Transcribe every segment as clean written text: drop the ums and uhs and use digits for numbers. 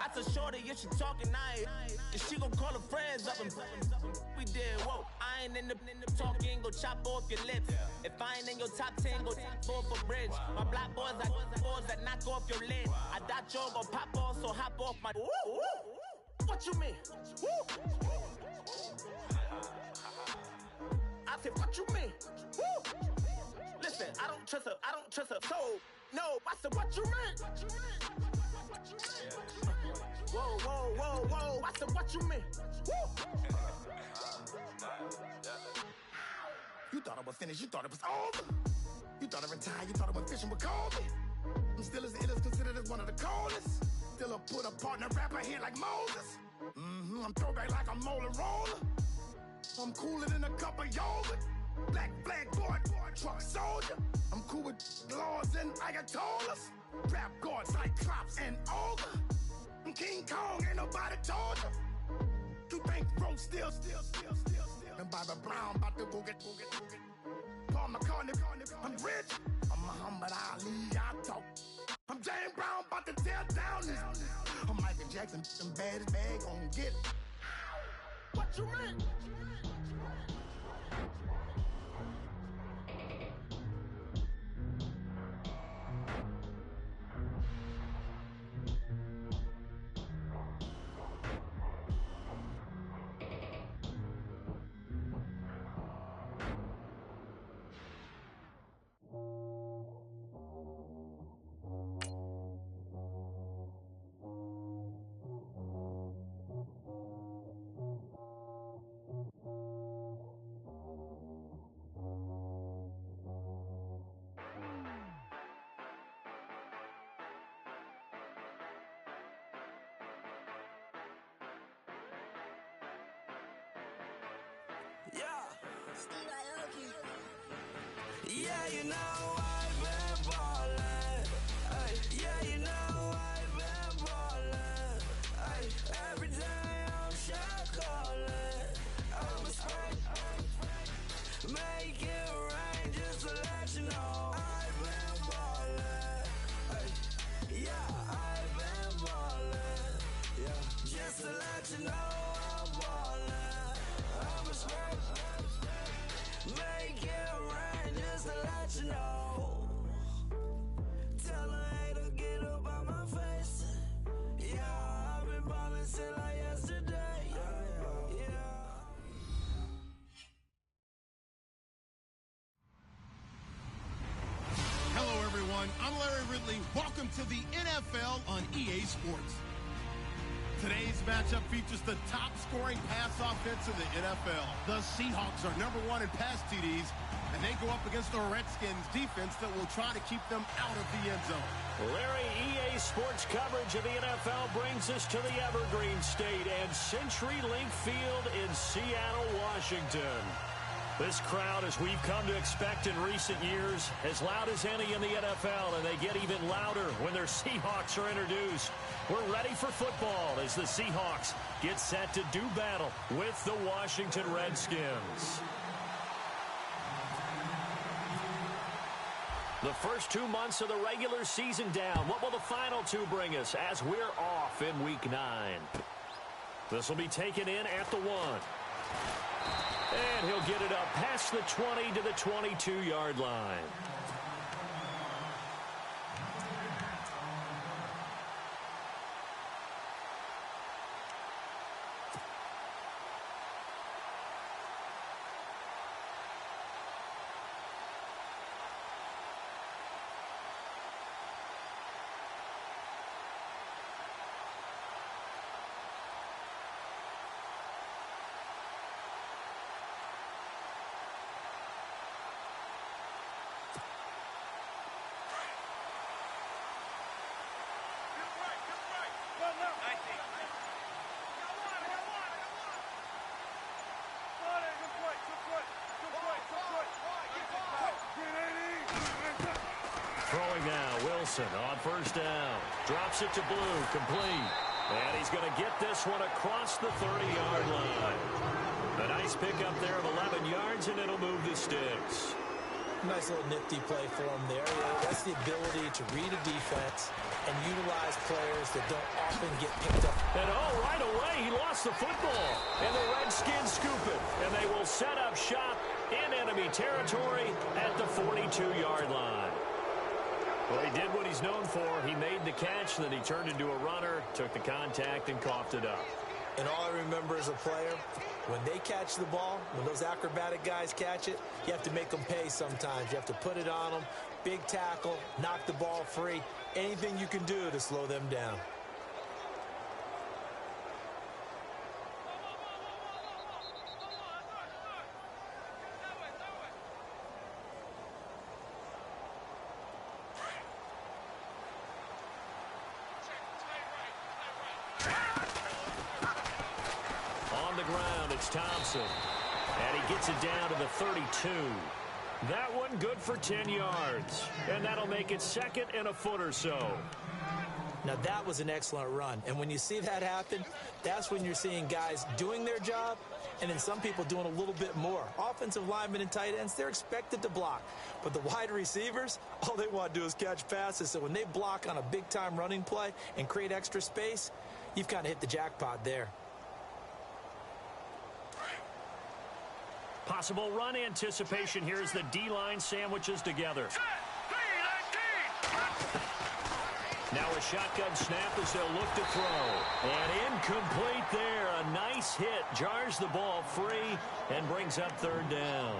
I told shorty if she talking nice, and she gon' call her friends up and we did, whoa. I ain't in the talking, go chop off your lips. If I ain't in your top 10, go top 4 for bridge. My black boys, I boys that knock off your lid. I thought y'all gon' pop off, so hop off my. What you mean? I said, what you mean? Listen, I don't trust her, so no. I said, what you mean? Whoa. I said, what you mean? You thought I was finished, you thought it was over. You thought I retired, you thought I went fishing with Kobe. I'm still as ill as considered as one of the coldest. Still a put a partner rapper here like Moses. I'm throwback like a molar roller. I'm cooler than a cup of yogurt. Black flag boy, truck soldier. I'm cool with laws and Ayatollahs. Rap gods like Cyclops and Ogre. I'm King Kong, ain't nobody told you. You think Rome still. And Barbara Brown about to go get. Paul McCartney, I'm rich. I'm Muhammad Ali, I talk. I'm James Brown, about to tear down this. I'm Michael Jackson, some baddest bag gon' get. What you mean? Yeah, you know I've been ballin'. Ay, yeah, you know I've been ballin'. Ay, every day I'm shot callin'. I'm a spray, make it rain just to let you know I've been ballin'. Ay, yeah, I've been ballin'. Yeah, just to let you know I'm ballin'. I'm a spray, make it rain just to let you know. Tell a hater get up on my face. Yeah, I've been ballin' since like yesterday. Yeah. Hello, everyone. I'm Larry Ridley. Welcome to the NFL on EA Sports. Today's matchup features the top-scoring pass offense in the NFL. The Seahawks are #1 in pass TDs, and they go up against the Redskins defense that will try to keep them out of the end zone. Larry, EA Sports coverage of the NFL brings us to the Evergreen State and CenturyLink Field in Seattle, Washington. This crowd, as we've come to expect in recent years, as loud as any in the NFL, and they get even louder when their Seahawks are introduced. We're ready for football as the Seahawks get set to do battle with the Washington Redskins. The first 2 months of the regular season down. What will the final two bring us as we're off in Week 9? This will be taken in at the 1. And he'll get it up past the 20 to the 22-yard line. Throwing now, Wilson on first down. Drops it to Blue, complete. And he's going to get this one across the 30-yard line. A nice pickup there of 11 yards, and it'll move the sticks. Nice little nifty play for him there. That's the ability to read a defense and utilize players that don't often get picked up. And right away, he lost the football. And the Redskins scoop it. And they will set up shop in enemy territory at the 42-yard line. Well, he did what he's known for. He made the catch, then he turned into a runner, took the contact, and coughed it up. And all I remember as a player, when they catch the ball, when those acrobatic guys catch it, you have to make them pay sometimes. You have to put it on them, big tackle, knock the ball free, anything you can do to slow them down. It's Thompson, and he gets it down to the 32. That one good for 10 yards, and that'll make it second and a foot or so. Now, that was an excellent run, and when you see that happen, that's when you're seeing guys doing their job, and then some people doing a little bit more. Offensive linemen and tight ends, they're expected to block, but the wide receivers, all they want to do is catch passes, so when they block on a big-time running play and create extra space, you've kind of hit the jackpot there. Possible run anticipation here as the D-line sandwiches together. Now a shotgun snap as they'll look to throw. And incomplete there. A nice hit. Jars the ball free and brings up third down.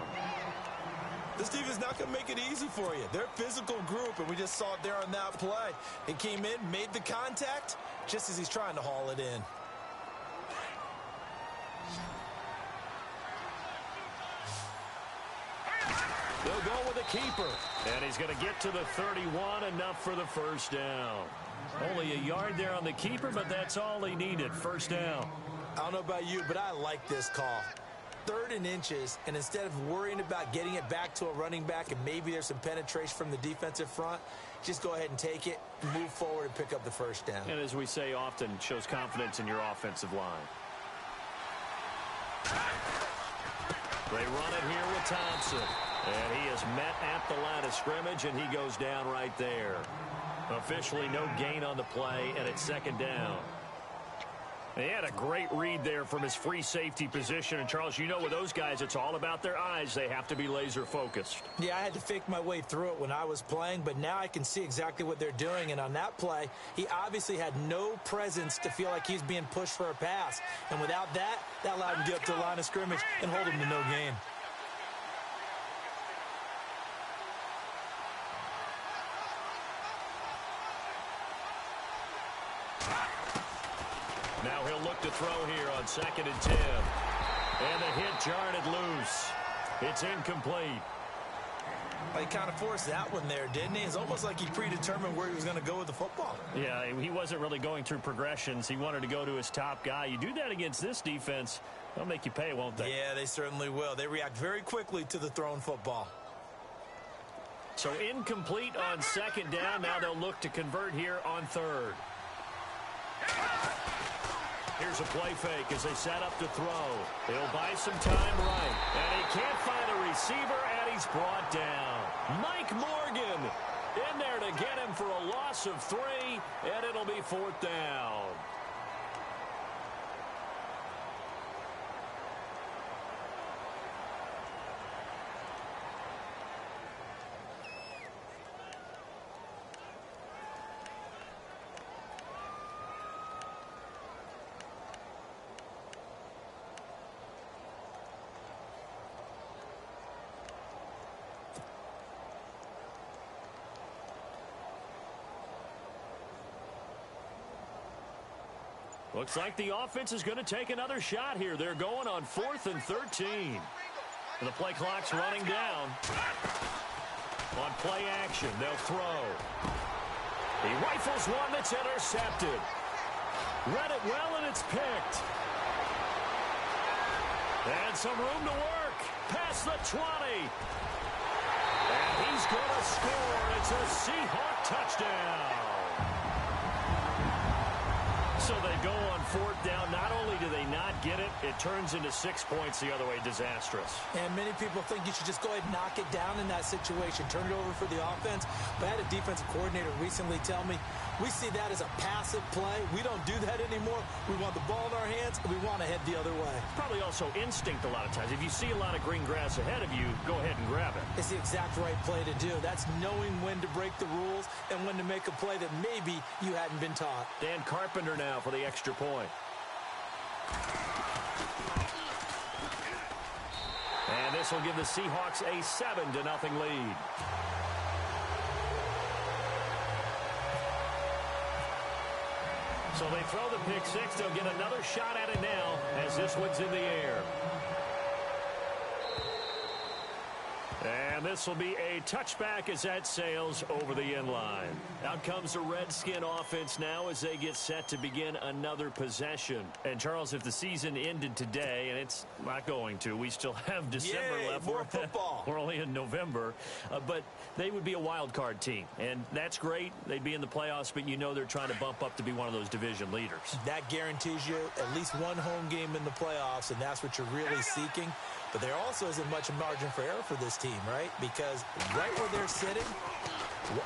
This defense is not going to make it easy for you. They're a physical group, and we just saw it there on that play. He came in, made the contact, just as he's trying to haul it in. They'll go with a keeper. And he's going to get to the 31, enough for the first down. Only a yard there on the keeper, but that's all he needed. First down. I don't know about you, but I like this call. 3rd and inches, and instead of worrying about getting it back to a running back and maybe there's some penetration from the defensive front, just go ahead and take it, move forward, and pick up the first down. And as we say often, shows confidence in your offensive line. They run it here with Thompson. And he is met at the line of scrimmage, and he goes down right there. Officially no gain on the play, and it's second down. He had a great read there from his free safety position. And, Charles, you know with those guys, it's all about their eyes. They have to be laser-focused. Yeah, I had to fake my way through it when I was playing, but now I can see exactly what they're doing. And on that play, he obviously had no presence to feel like he's being pushed for a pass. And without that, that allowed him to get up to the line of scrimmage and hold him to no gain. Now he'll look to throw here on 2nd and 10. And the hit jarred it loose. It's incomplete. Well, he kind of forced that one there, didn't he? It's almost like he predetermined where he was going to go with the football. Yeah, he wasn't really going through progressions. He wanted to go to his top guy. You do that against this defense, they'll make you pay, won't they? Yeah, they certainly will. They react very quickly to the thrown football. So incomplete on 2nd down. Now they'll look to convert here on 3rd. Here's a play fake as they set up to throw. They'll buy some time right. And he can't find a receiver, and he's brought down. Mike Morgan in there to get him for a loss of 3, and it'll be 4th down. Looks like the offense is going to take another shot here. They're going on 4th and 13. The play clock's running down. On play action, they'll throw. He rifles one that's intercepted. Read it well, and it's picked. And some room to work. Past the 20. And he's going to score. It's a Seahawk touchdown. So they go on fourth down. Not only do they not get it, it turns into 6 points the other way. Disastrous. And many people think you should just go ahead and knock it down in that situation. Turn it over for the offense. But I had a defensive coordinator recently tell me, we see that as a passive play. We don't do that anymore. We want the ball in our hands, and we want to head the other way. Probably also instinct a lot of times. If you see a lot of green grass ahead of you, go ahead and grab it. It's the exact right play to do. That's knowing when to break the rules and when to make a play that maybe you hadn't been taught. Dan Carpenter now for the extra point. And this will give the Seahawks a 7-0 lead. So they throw the pick six. They'll get another shot at it now as this one's in the air. And this will be a touchback as that sails over the end line. Out comes the Redskin offense now as they get set to begin another possession. And, Charles, if the season ended today, and it's not going to, we still have December left. More football. We're only in November. But they would be a wild card team. And that's great. They'd be in the playoffs, but you know they're trying to bump up to be one of those division leaders. That guarantees you at least one home game in the playoffs, and that's what you're really seeking. But there also isn't much margin for error for this team, right? Because right where they're sitting,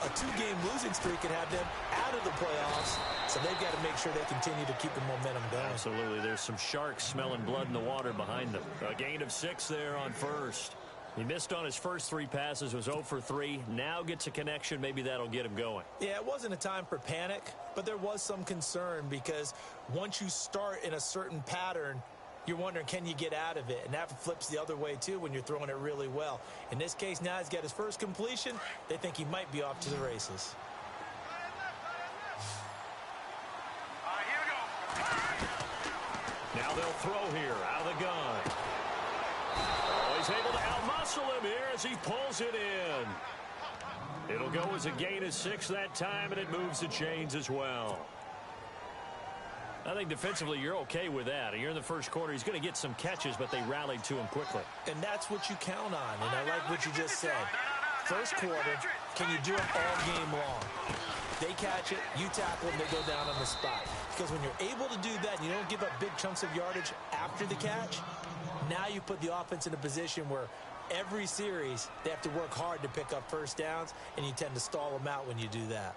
a two-game losing streak could have them out of the playoffs. So they've got to make sure they continue to keep the momentum going. Absolutely. There's some sharks smelling blood in the water behind them. A gain of 6 there on first. He missed on his first 3 passes, was 0 for 3. Now gets a connection. Maybe that'll get him going. Yeah, it wasn't a time for panic, but there was some concern because once you start in a certain pattern, you're wondering, can you get out of it? And that flips the other way, too, when you're throwing it really well. In this case, now he's got his first completion. They think he might be off to the races. Now they'll throw here out of the gun. Oh, he's able to outmuscle him here as he pulls it in. It'll go as a gain of 6 that time, and it moves the chains as well. I think defensively you're okay with that. You're in the first quarter. He's going to get some catches, but they rallied to him quickly. And that's what you count on, and I like what you just said. First quarter, can you do it all game long? They catch it, you tackle them, they go down on the spot. Because when you're able to do that and you don't give up big chunks of yardage after the catch, now you put the offense in a position where every series they have to work hard to pick up first downs, and you tend to stall them out when you do that.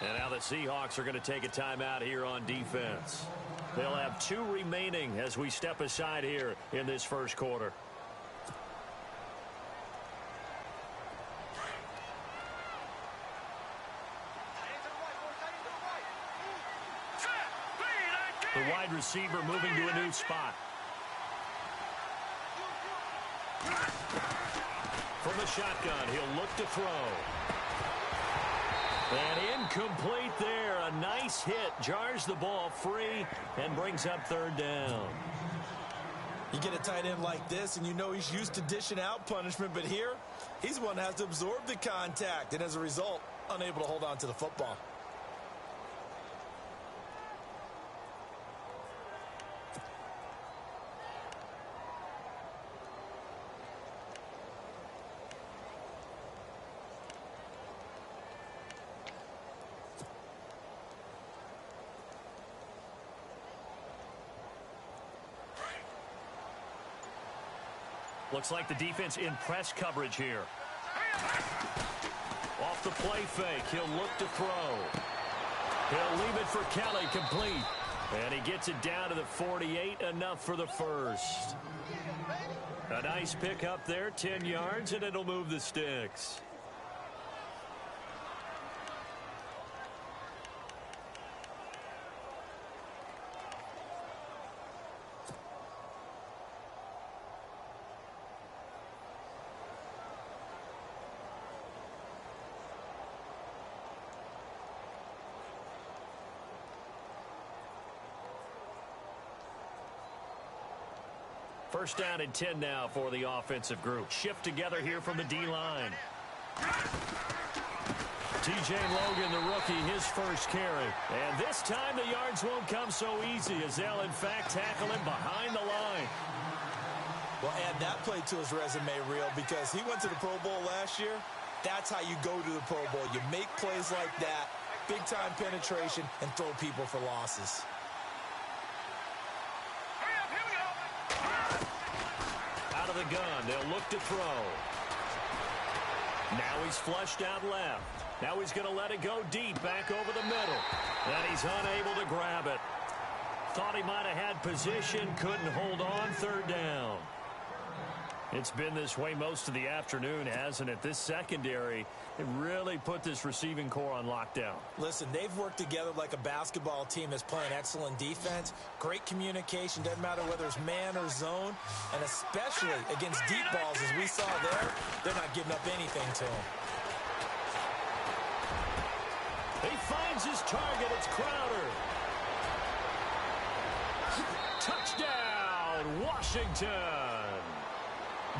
And now the Seahawks are going to take a timeout here on defense. They'll have 2 remaining as we step aside here in this first quarter. The wide receiver moving to a new spot. From the shotgun, he'll look to throw. And incomplete there. A nice hit. Jars the ball free and brings up 3rd down. You get a tight end like this, and you know he's used to dishing out punishment. But here, he's one that has to absorb the contact. And as a result, unable to hold on to the football. Looks like the defense in press coverage here. Off the play fake. He'll look to throw. He'll leave it for Kelly, complete. And he gets it down to the 48, enough for the first. A nice pick up there, 10 yards, and it'll move the sticks. First down and 10 now for the offensive group. Shift together here from the D-line. T.J. Logan, the rookie, his first carry. And this time the yards won't come so easy as they'll, in fact, tackle him behind the line. Well, add that play to his resume reel because he went to the Pro Bowl last year. That's how you go to the Pro Bowl. You make plays like that, big-time penetration, and throw people for losses. Out of the gun, they'll look to throw. Now he's flushed out left. Now he's going to let it go deep back over the middle. And he's unable to grab it. Thought he might have had position, couldn't hold on, third down. It's been this way most of the afternoon, hasn't it? This secondary, it really put this receiving core on lockdown. Listen, they've worked together like a basketball team that's playing excellent defense. Great communication, doesn't matter whether it's man or zone. And especially against deep balls, as we saw there, they're not giving up anything to him. He finds his target. It's Crowder. Touchdown, Washington.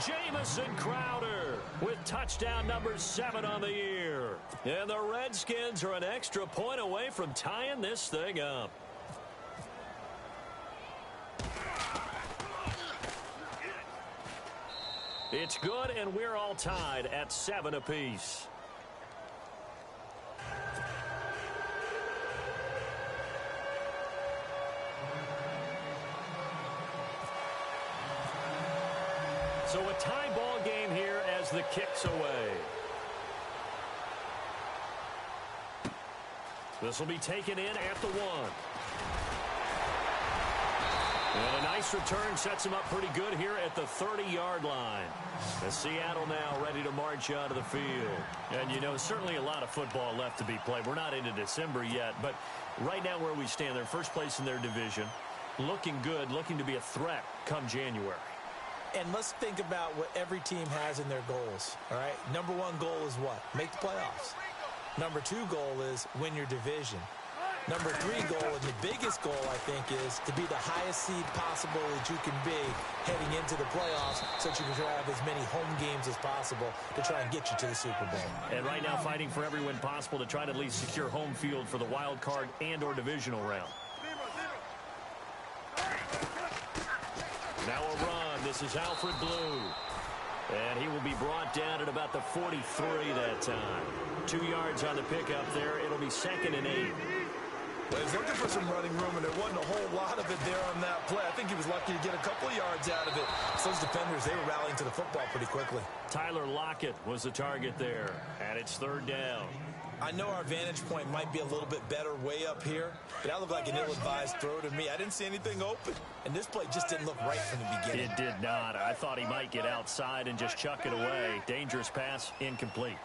Jamison Crowder with touchdown number 7 on the year. And the Redskins are an extra point away from tying this thing up. It's good, and we're all tied at 7 apiece. So a tie ball game here as the kick's away. This will be taken in at the 1. And a nice return sets him up pretty good here at the 30-yard line. As Seattle now ready to march out of the field. And, you know, certainly a lot of football left to be played. We're not into December yet, but right now where we stand, they're first place in their division. Looking good, looking to be a threat come January. And let's think about what every team has in their goals, all right? Number 1 goal is what? Make the playoffs. Number 2 goal is win your division. Number 3 goal, and the biggest goal, I think, is to be the highest seed possible that you can be heading into the playoffs so that you can have as many home games as possible to try and get you to the Super Bowl. And right now fighting for every win possible to try to at least secure home field for the wild card and or divisional round. Now a run. This is Alfred Blue. And he will be brought down at about the 43 that time. 2 yards on the pickup there. It'll be 2nd and 8. Well, he's looking for some running room, and there wasn't a whole lot of it there on that play. I think he was lucky to get a couple of yards out of it. So those defenders, they were rallying to the football pretty quickly. Tyler Lockett was the target there. And it's 3rd down. I know our vantage point might be a little bit better way up here, but that looked like an ill-advised throw to me. I didn't see anything open, and this play just didn't look right from the beginning. It did not. I thought he might get outside and just chuck it away. Dangerous pass, incomplete.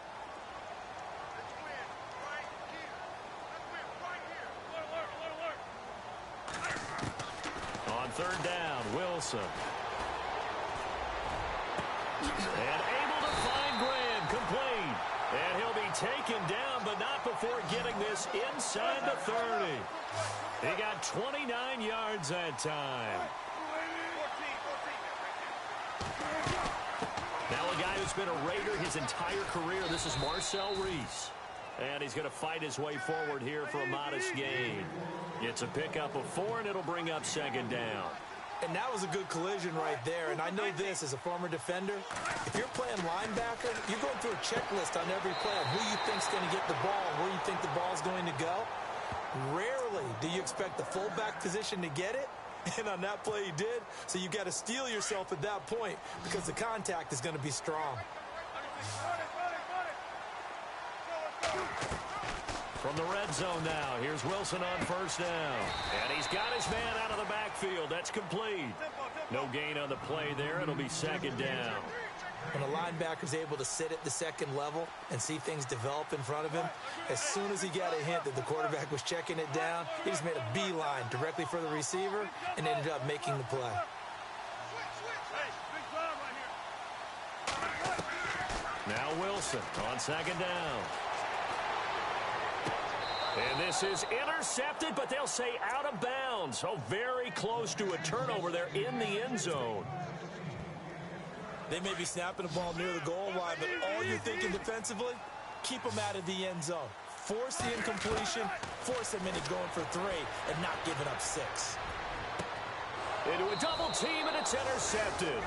On 3rd down, Wilson. And able to find Graham, complete. And he'll be taken down, but not before getting this inside the 30. He got 29 yards that time. Now a guy who's been a Raider his entire career. This is Marcel Reese. And he's going to fight his way forward here for a modest gain. It's a pickup of 4, and it'll bring up 2nd down. And that was a good collision right there. And I know this as a former defender. If you're playing linebacker, you're going through a checklist on every play of who you think's going to get the ball, where you think the ball's going to go. Rarely do you expect the fullback position to get it. And on that play he did. So you've got to steel yourself at that point because the contact is going to be strong. From the red zone now, here's Wilson on 1st down. And he's got his man out of the backfield. That's complete. No gain on the play there. It'll be 2nd down. When a linebacker's able to sit at the 2nd level and see things develop in front of him, as soon as he got a hint that the quarterback was checking it down, he just made a beeline directly for the receiver and ended up making the play. Now Wilson on 2nd down. And this is intercepted, but they'll say out of bounds. So very close to a turnover there in the end zone. They may be snapping the ball near the goal line, but all you're thinking defensively, keep them out of the end zone. Force the incompletion, force them into going for 3, and not giving up 6. Into a double team, and it's intercepted.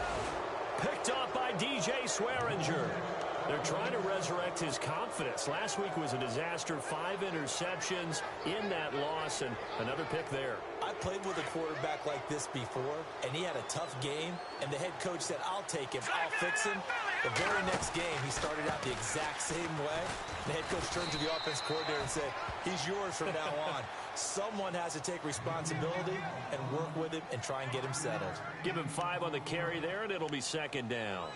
Picked off by DJ Swearinger. They're trying to resurrect his confidence. Last week was a disaster. 5 interceptions in that loss, and another pick there. I played with a quarterback like this before, and he had a tough game, and the head coach said, I'll take him, I'll fix him. The very next game, he started out the exact same way. The head coach turned to the offense coordinator and said, he's yours from now on. Someone has to take responsibility and work with him and try and get him settled. Give him 5 on the carry there, and it'll be 2nd down.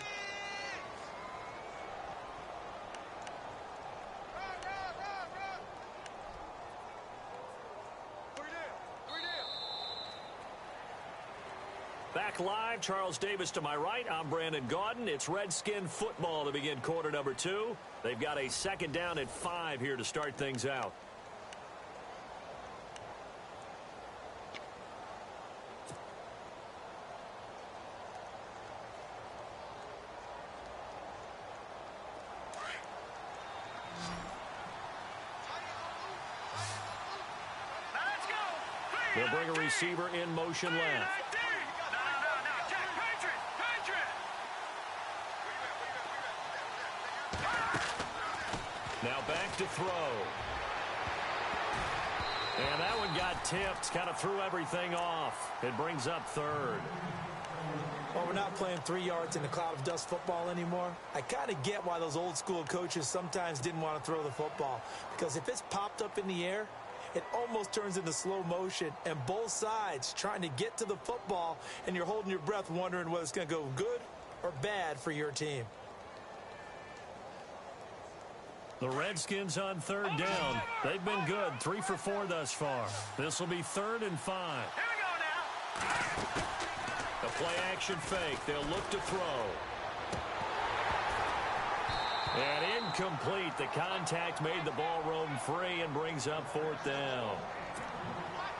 Back live, Charles Davis to my right. I'm Brandon Gaudin. It's Redskin football to begin quarter number 2. They've got a 2nd down and 5 here to start things out. They'll bring a receiver in motion left. Now back to throw. And that one got tipped. Kind of threw everything off. It brings up 3rd. Well, we're not playing 3 yards in the cloud of dust football anymore. I kind of get why those old school coaches sometimes didn't want to throw the football. Because if it's popped up in the air, it almost turns into slow motion. And both sides trying to get to the football, and you're holding your breath wondering whether it's going to go good or bad for your team. The Redskins on 3rd down. They've been good, 3 for 4 thus far. This will be 3rd and 5. Here we go now. A play-action fake. They'll look to throw. And incomplete. The contact made the ball roam free and brings up 4th down.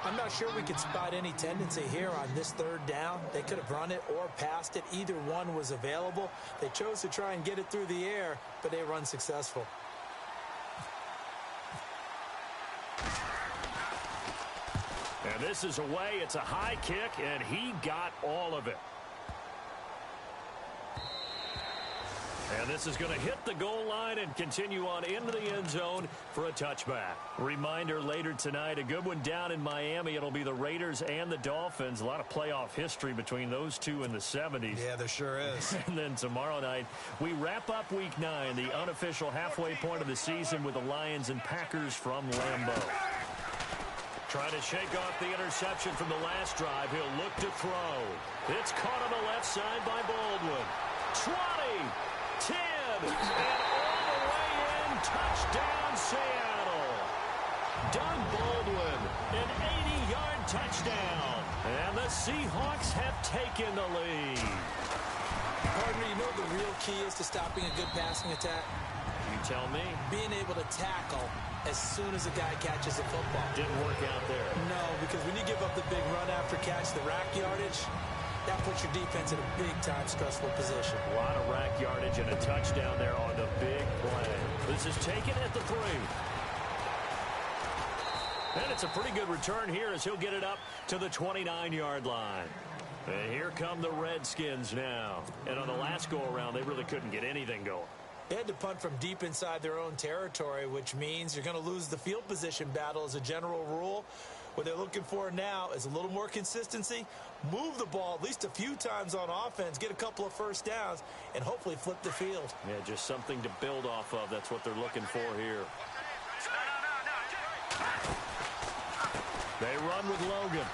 I'm not sure we could spot any tendency here on this 3rd down. They could have run it or passed it. Either one was available. They chose to try and get it through the air, but they were unsuccessful. And this is away. It's a high kick, and he got all of it. And this is going to hit the goal line and continue on into the end zone for a touchback. Reminder later tonight, a good one down in Miami. It'll be the Raiders and the Dolphins. A lot of playoff history between those two in the 70s. Yeah, there sure is. And then tomorrow night, we wrap up Week 9, the unofficial halfway point of the season with the Lions and Packers from Lambeau. Trying to shake off the interception from the last drive. He'll look to throw. It's caught on the left side by Baldwin. 20, 10, and all the way in. Touchdown, Seattle. Doug Baldwin, an 80-yard touchdown. And the Seahawks have taken the lead. Partner, you know the real key is to stopping a good passing attack? You tell me. Being able to tackle as soon as a guy catches a football. Didn't work out there. No, because when you give up the big run after catch, the rack yardage, that puts your defense in a big-time stressful position. A lot of rack yardage and a touchdown there on the big play. This is taken at the 3. And it's a pretty good return here as he'll get it up to the 29-yard line. And here come the Redskins now. And on the last go-around, they really couldn't get anything going. They had to punt from deep inside their own territory, which means you're going to lose the field position battle as a general rule. What they're looking for now is a little more consistency, move the ball at least a few times on offense, get a couple of first downs, and hopefully flip the field. Yeah, just something to build off of. That's what they're looking for here. They run with Logan.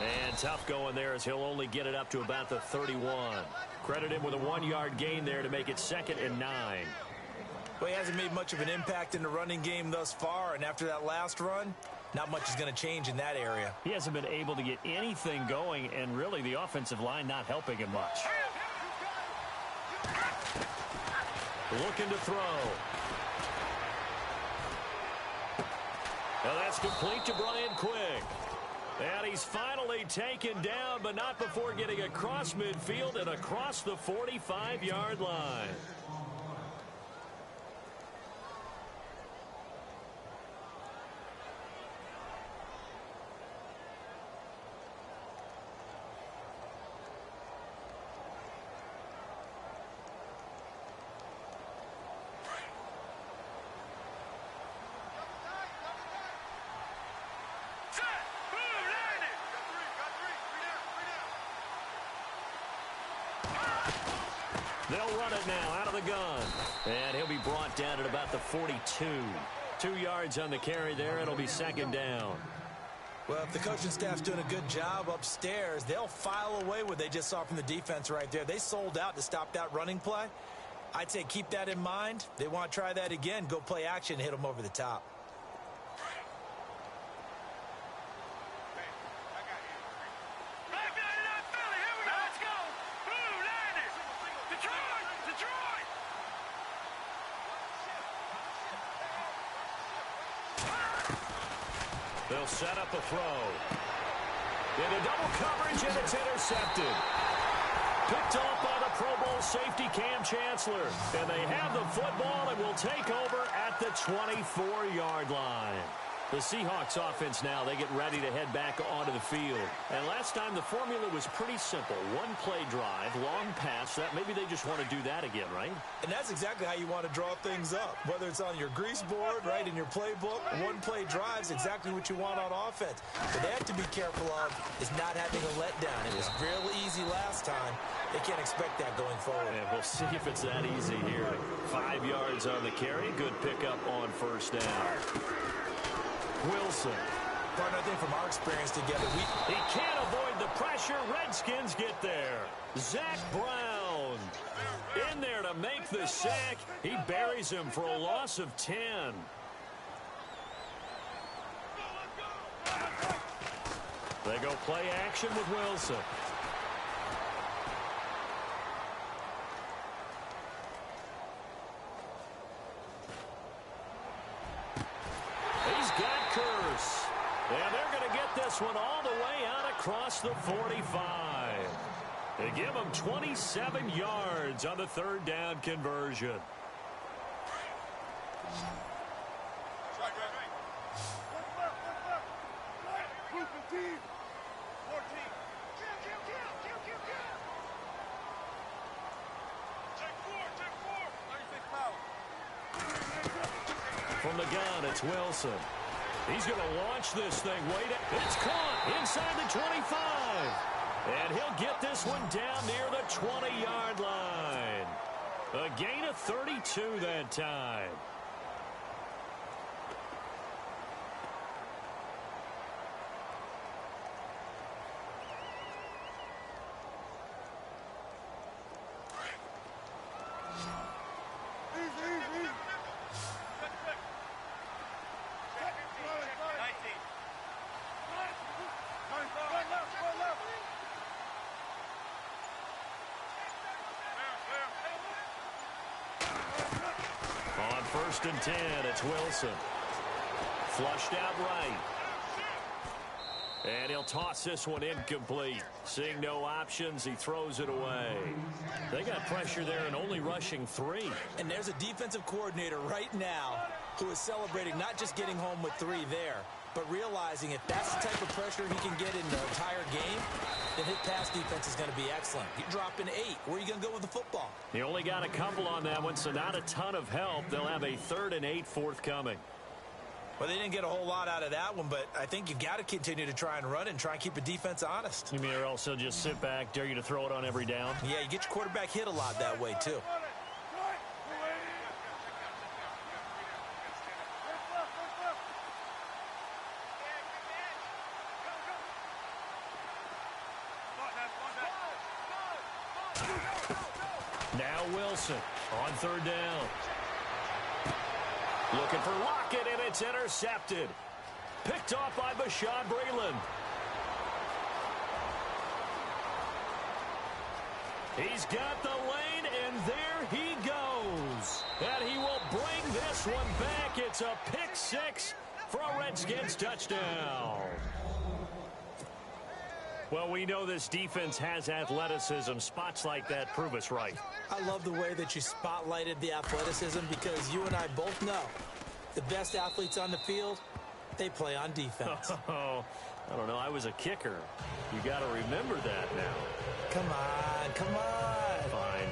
And tough going there as he'll only get it up to about the 31. Credit him with a 1-yard gain there to make it 2nd and 9. Well, he hasn't made much of an impact in the running game thus far, and after that last run, not much is going to change in that area. He hasn't been able to get anything going, and really the offensive line not helping him much. Looking to throw. Now that's complete to Brian Quick. And he's finally taken down, but not before getting across midfield and across the 45-yard line. They'll run it now out of the gun. And he'll be brought down at about the 42. 2 yards on the carry there. It'll be second down. Well, if the coaching staff's doing a good job upstairs, they'll file away what they just saw from the defense right there. They sold out to stop that running play. I'd say keep that in mind. They want to try that again. Go play action and hit them over the top. They'll set up a throw. Into double coverage, and it's intercepted. Picked off by the Pro Bowl safety Cam Chancellor. And they have the football and will take over at the 24-yard line. The Seahawks offense now, they get ready to head back onto the field. And last time the formula was pretty simple. One play drive, long pass. That maybe they just want to do that again, right? And that's exactly how you want to draw things up. Whether it's on your grease board, right, in your playbook, one play drive is exactly what you want on offense. But they have to be careful of is not having a letdown. It was real easy last time. They can't expect that going forward. And we'll see if it's that easy here. 5 yards on the carry. Good pickup on first down. Wilson. Partner, I think from our experience together, he can't avoid the pressure. Redskins get there. Zach Brown in there to make the sack. He buries him for a loss of 10. They go play action with Wilson. He's got Curse. And they're going to get this one all the way out across the 45. They give him 27 yards on the third down conversion. From the gun, it's Wilson. He's going to launch this thing. It's caught inside the 25. And he'll get this one down near the 20-yard line. A gain of 32 that time. On first and 10, it's Wilson. Flushed out right. And he'll toss this one incomplete. Seeing no options, he throws it away. They got pressure there and only rushing 3. And there's a defensive coordinator right now who is celebrating not just getting home with 3 there, but realizing if that's the type of pressure he can get in the entire game, then his pass defense is going to be excellent. You're dropping 8. Where are you going to go with the football? He only got a couple on that one, so not a ton of help. They'll have a 3rd and 8 forthcoming. Well, they didn't get a whole lot out of that one, but I think you've got to continue to try and run it and try and keep the defense honest. You mean or else they'll just sit back, dare you to throw it on every down? Yeah, you get your quarterback hit a lot that way, too. Now Wilson on 3rd down. Looking for Lockett, and it's intercepted. Picked off by Bashaud Breeland. He's got the lane, and there he goes. And he will bring this one back. It's a pick 6 for a Redskins touchdown. Well, we know this defense has athleticism. Spots like that prove us right. I love the way that you spotlighted the athleticism because you and I both know the best athletes on the field, they play on defense. Oh, I don't know. I was a kicker. You got to remember that now. Come on, come on. Fine.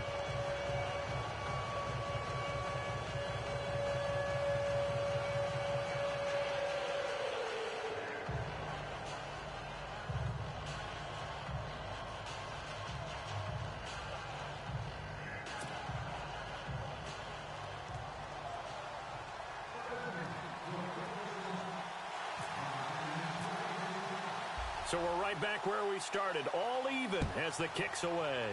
So we're right back where we started, all even as the kick's away.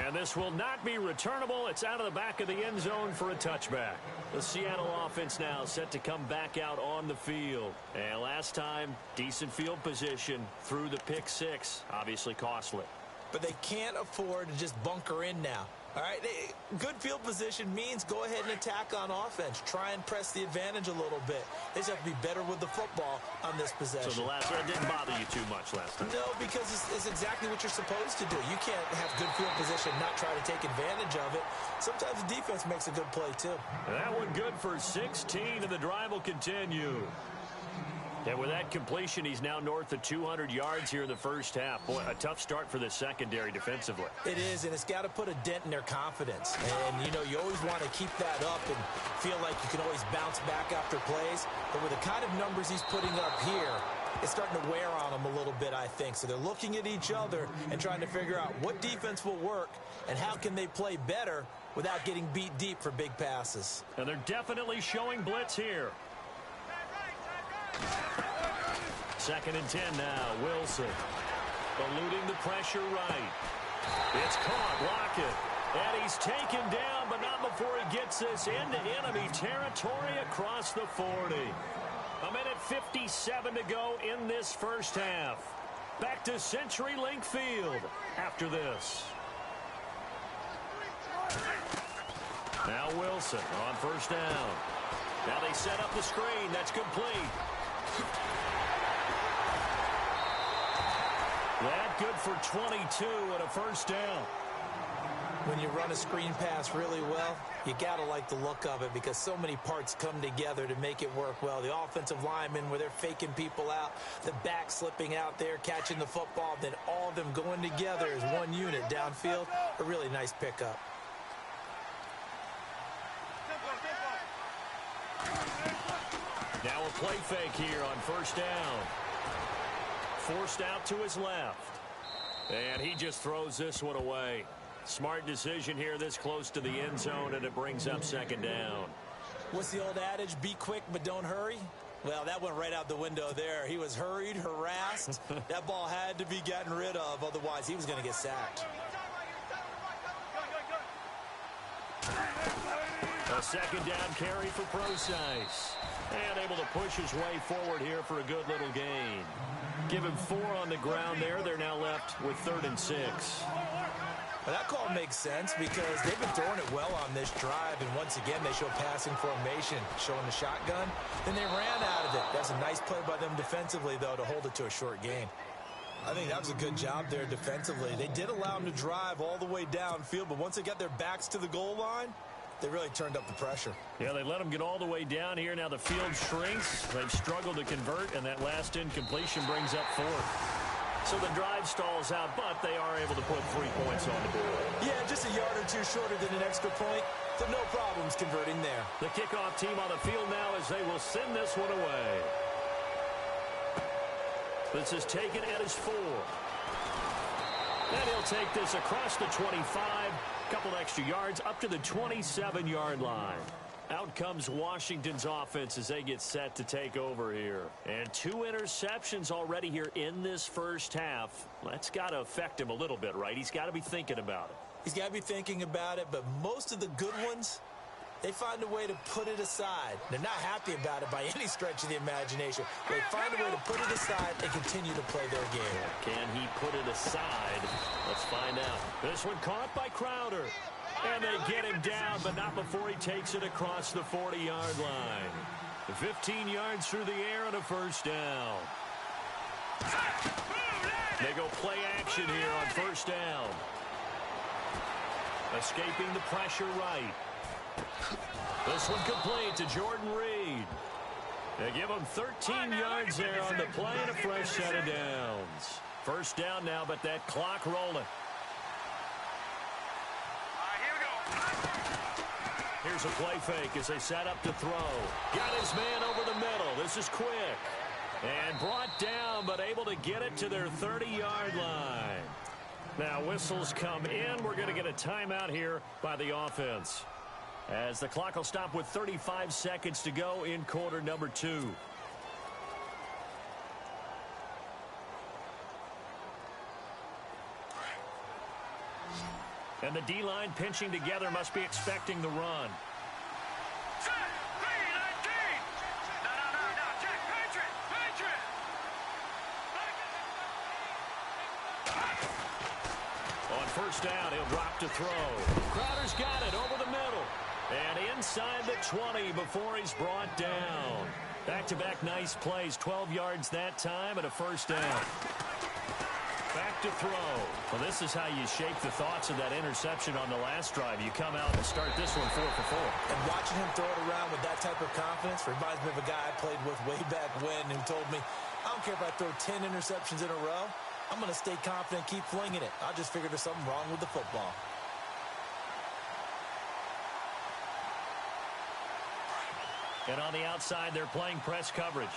And this will not be returnable. It's out of the back of the end zone for a touchback. The Seattle offense now set to come back out on the field. And last time, decent field position through the pick six. Obviously costly. But they can't afford to just bunker in now. All right, good field position means go ahead and attack on offense. Try and press the advantage a little bit. They just have to be better with the football on this possession. So the last one didn't bother you too much last time? No, because it's exactly what you're supposed to do. You can't have good field position, not try to take advantage of it. Sometimes the defense makes a good play, too. That one good for 16, and the drive will continue. And with that completion, he's now north of 200 yards here in the first half. Boy, a tough start for the secondary defensively. It is, and it's got to put a dent in their confidence. And, you know, you always want to keep that up and feel like you can always bounce back after plays. But with the kind of numbers he's putting up here, it's starting to wear on them a little bit, I think. So they're looking at each other and trying to figure out what defense will work and how can they play better without getting beat deep for big passes. And they're definitely showing blitz here. 2nd and 10 now. Wilson eluding the pressure right. It's caught. Lockett. And he's taken down, but not before he gets this into enemy territory across the 40. 1:57 to go in this first half. Back to CenturyLink Field after this. Now Wilson on first down. Now they set up the screen. That's complete. That good for 22 and a first down. When you run a screen pass really well, you got to like the look of it because so many parts come together to make it work well. The offensive linemen where they're faking people out, the back slipping out there, catching the football, then all of them going together as one unit downfield. A really nice pickup. Now a play fake here on first down. Forced out to his left. And he just throws this one away. Smart decision here this close to the end zone, and it brings up 2nd down. What's the old adage? Be quick, but don't hurry. Well, that went right out the window there. He was hurried, harassed. That ball had to be gotten rid of. Otherwise, he was going to get sacked. A 2nd down carry for Procise. And able to push his way forward here for a good little gain. Give him 4 on the ground there. They're now left with 3rd and 6. Well, that call makes sense because they've been throwing it well on this drive. And once again, they show passing formation, showing the shotgun. Then they ran out of it. That's a nice play by them defensively, though, to hold it to a short gain. I think that was a good job there defensively. They did allow them to drive all the way downfield, but once they got their backs to the goal line, they really turned up the pressure. Yeah, they let them get all the way down here. Now the field shrinks. They've struggled to convert, and that last incompletion brings up 4th. So the drive stalls out, but they are able to put 3 points on the board. Yeah, just a yard or two shorter than an extra point, so no problems converting there. The kickoff team on the field now as they will send this one away. This is taken at his 4. And he'll take this across the 25. Couple extra yards up to the 27-yard line. Out comes Washington's offense as they get set to take over here. And 2 interceptions already here in this first half. That's got to affect him a little bit, right? He's got to be thinking about it. He's got to be thinking about it, but most of the good ones, they find a way to put it aside. They're not happy about it by any stretch of the imagination. They find a way to put it aside and continue to play their game. Can he put it aside? Let's find out. This one caught by Crowder. And they get him down, but not before he takes it across the 40-yard line. 15 yards through the air and a first down. They go play action here on first down. Escaping the pressure right. This one complete to Jordan Reed. They give him 13 yards there on the play and a fresh set of downs. First down now, but that clock rolling. Here's a play fake as they set up to throw. Got his man over the middle. This is quick. And brought down, but able to get it to their 30-yard line. Now whistles come in. We're going to get a timeout here by the offense, as the clock will stop with 35 seconds to go in quarter number 2. And the D-line pinching together, must be expecting the run. On first down, he'll drop to throw. Crowder's got it over the middle. And inside the 20 before he's brought down. Back-to-back nice plays, 12 yards that time and a first down. Back to throw. Well, this is how you shake the thoughts of that interception on the last drive. You come out and start this one 4 for 4. And watching him throw it around with that type of confidence reminds me of a guy I played with way back when who told me, I don't care if I throw 10 interceptions in a row. I'm going to stay confident, keep flinging it. I just figured there's something wrong with the football. And on the outside, they're playing press coverage.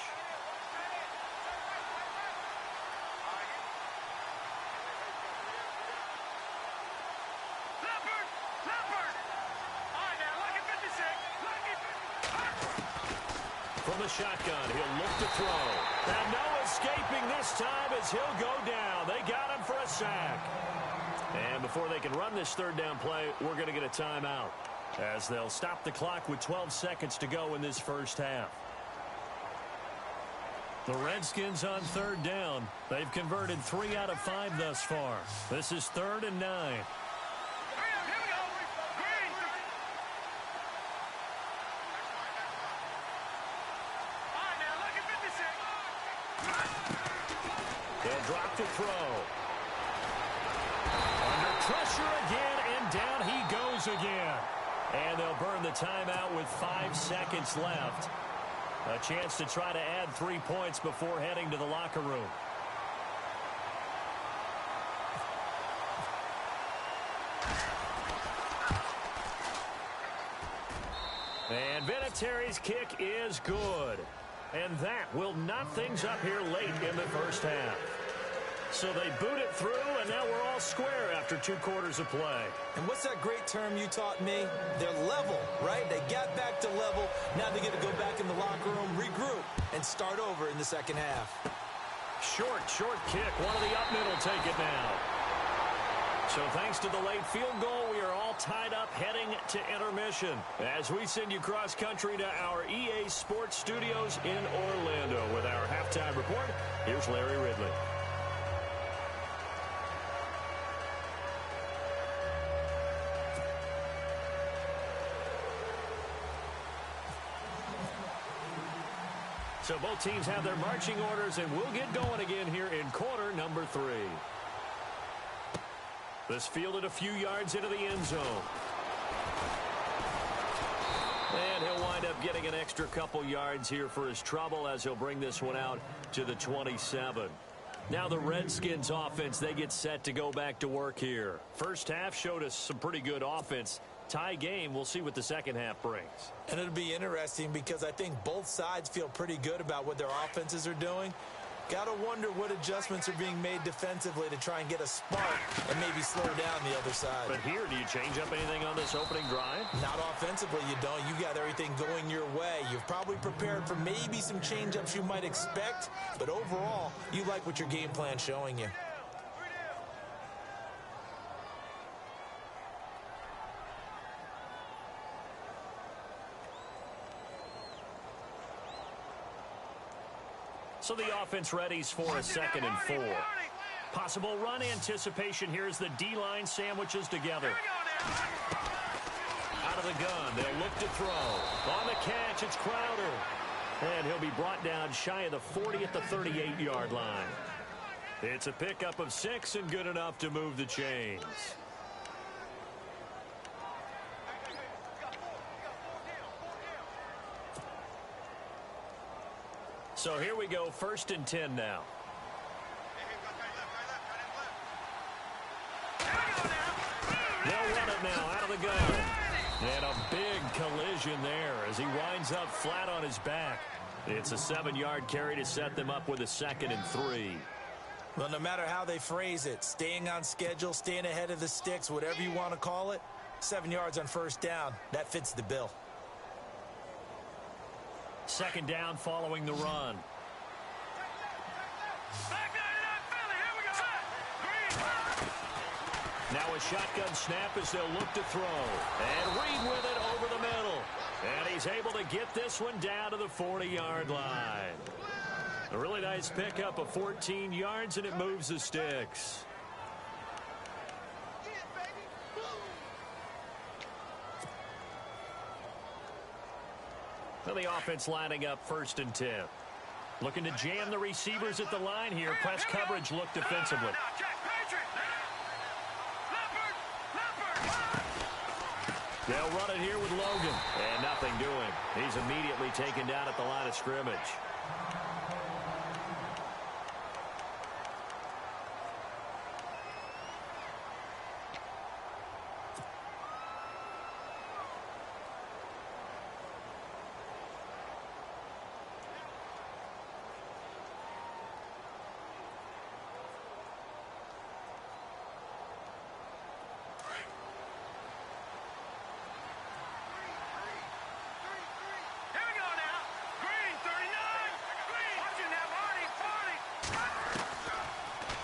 From the shotgun, he'll look to throw. And no escaping this time as he'll go down. They got him for a sack. And before they can run this third down play, we're going to get a timeout, as they'll stop the clock with 12 seconds to go in this first half. The Redskins on third down. They've converted 3 out of 5 thus far. This is 3rd and 9. They'll drop to throw. Under pressure again, and down he goes again. And they'll burn the timeout with 5 seconds left. A chance to try to add 3 points before heading to the locker room. And Vinatieri's kick is good. And that will knot things up here late in the first half. So they boot it through, and now we're all square after 2 quarters of play. And what's that great term you taught me? They're level, right? They got back to level. Now they get to go back in the locker room, regroup, and start over in the second half. Short kick. One of the up middle take it now. So thanks to the late field goal, we are all tied up heading to intermission as we send you cross country to our EA Sports Studios in Orlando with our halftime report. Here's Larry Ridley. So both teams have their marching orders, and we'll get going again here in quarter number 3. This fielded a few yards into the end zone. And he'll wind up getting an extra couple yards here for his trouble as he'll bring this one out to the 27. Now the Redskins offense, they get set to go back to work here. First half showed us some pretty good offense. Tie game, we'll see what the second half brings. And it'll be interesting because I think both sides feel pretty good about what their offenses are doing. Got to wonder what adjustments are being made defensively to try and get a spark and maybe slow down the other side. But here, do you change up anything on this opening drive? Not offensively, you don't. You got everything going your way. You've probably prepared for maybe some change-ups you might expect, but overall, you like what your game plan's showing you. So the offense readies for a 2nd and 4. Possible run anticipation here as the D-line sandwiches together. Out of the gun, they'll look to throw. On the catch, it's Crowder. And he'll be brought down shy of the 40 at the 38-yard line. It's a pickup of 6 and good enough to move the chains. So here we go, 1st and 10 now. They'll run it now out of the gun. And a big collision there as he winds up flat on his back. It's a 7-yard carry to set them up with a 2nd and 3. Well, no matter how they phrase it, staying on schedule, staying ahead of the sticks, whatever you want to call it, 7 yards on 1st down, that fits the bill. 2nd down following the run. Now a shotgun snap as they'll look to throw. And Reed with it over the middle. And he's able to get this one down to the 40-yard line. A really nice pickup of 14 yards, and it moves the sticks. Well, the offense lining up 1st and 10. Looking to jam the receivers at the line here. Press coverage look defensively. They'll run it here with Logan. And nothing doing. He's immediately taken down at the line of scrimmage.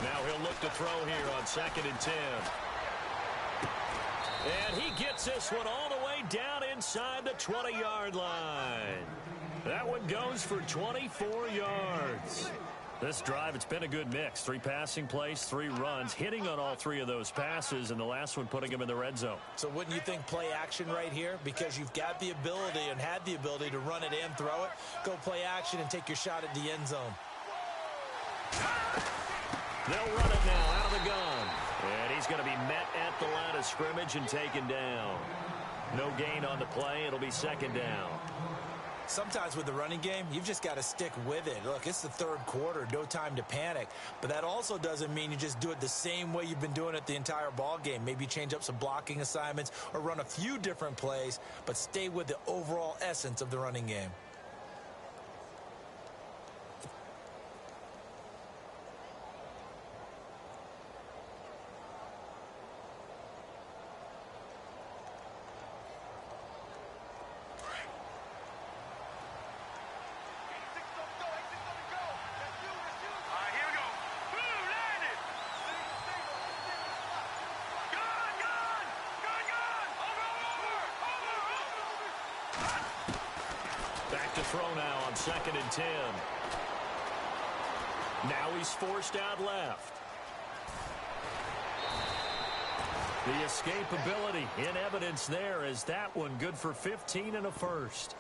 Now he'll look to throw here on 2nd and 10. And he gets this one all the way down inside the 20-yard line. That one goes for 24 yards. This drive, it's been a good mix. 3 passing plays, 3 runs, hitting on all 3 of those passes, and the last one putting him in the red zone. So wouldn't you think play action right here? Because you've got the ability and had the ability to run it and throw it. Go play action and take your shot at the end zone. They'll run it now out of the gun. And he's going to be met at the line of scrimmage and taken down. No gain on the play. It'll be 2nd down. Sometimes with the running game, you've just got to stick with it. Look, it's the 3rd quarter, no time to panic. But that also doesn't mean you just do it the same way you've been doing it the entire ball game. Maybe change up some blocking assignments or run a few different plays, but stay with the overall essence of the running game. Back to throw now on 2nd and 10. Now he's forced out left. The escapability in evidence there as that one good for 15 and a first.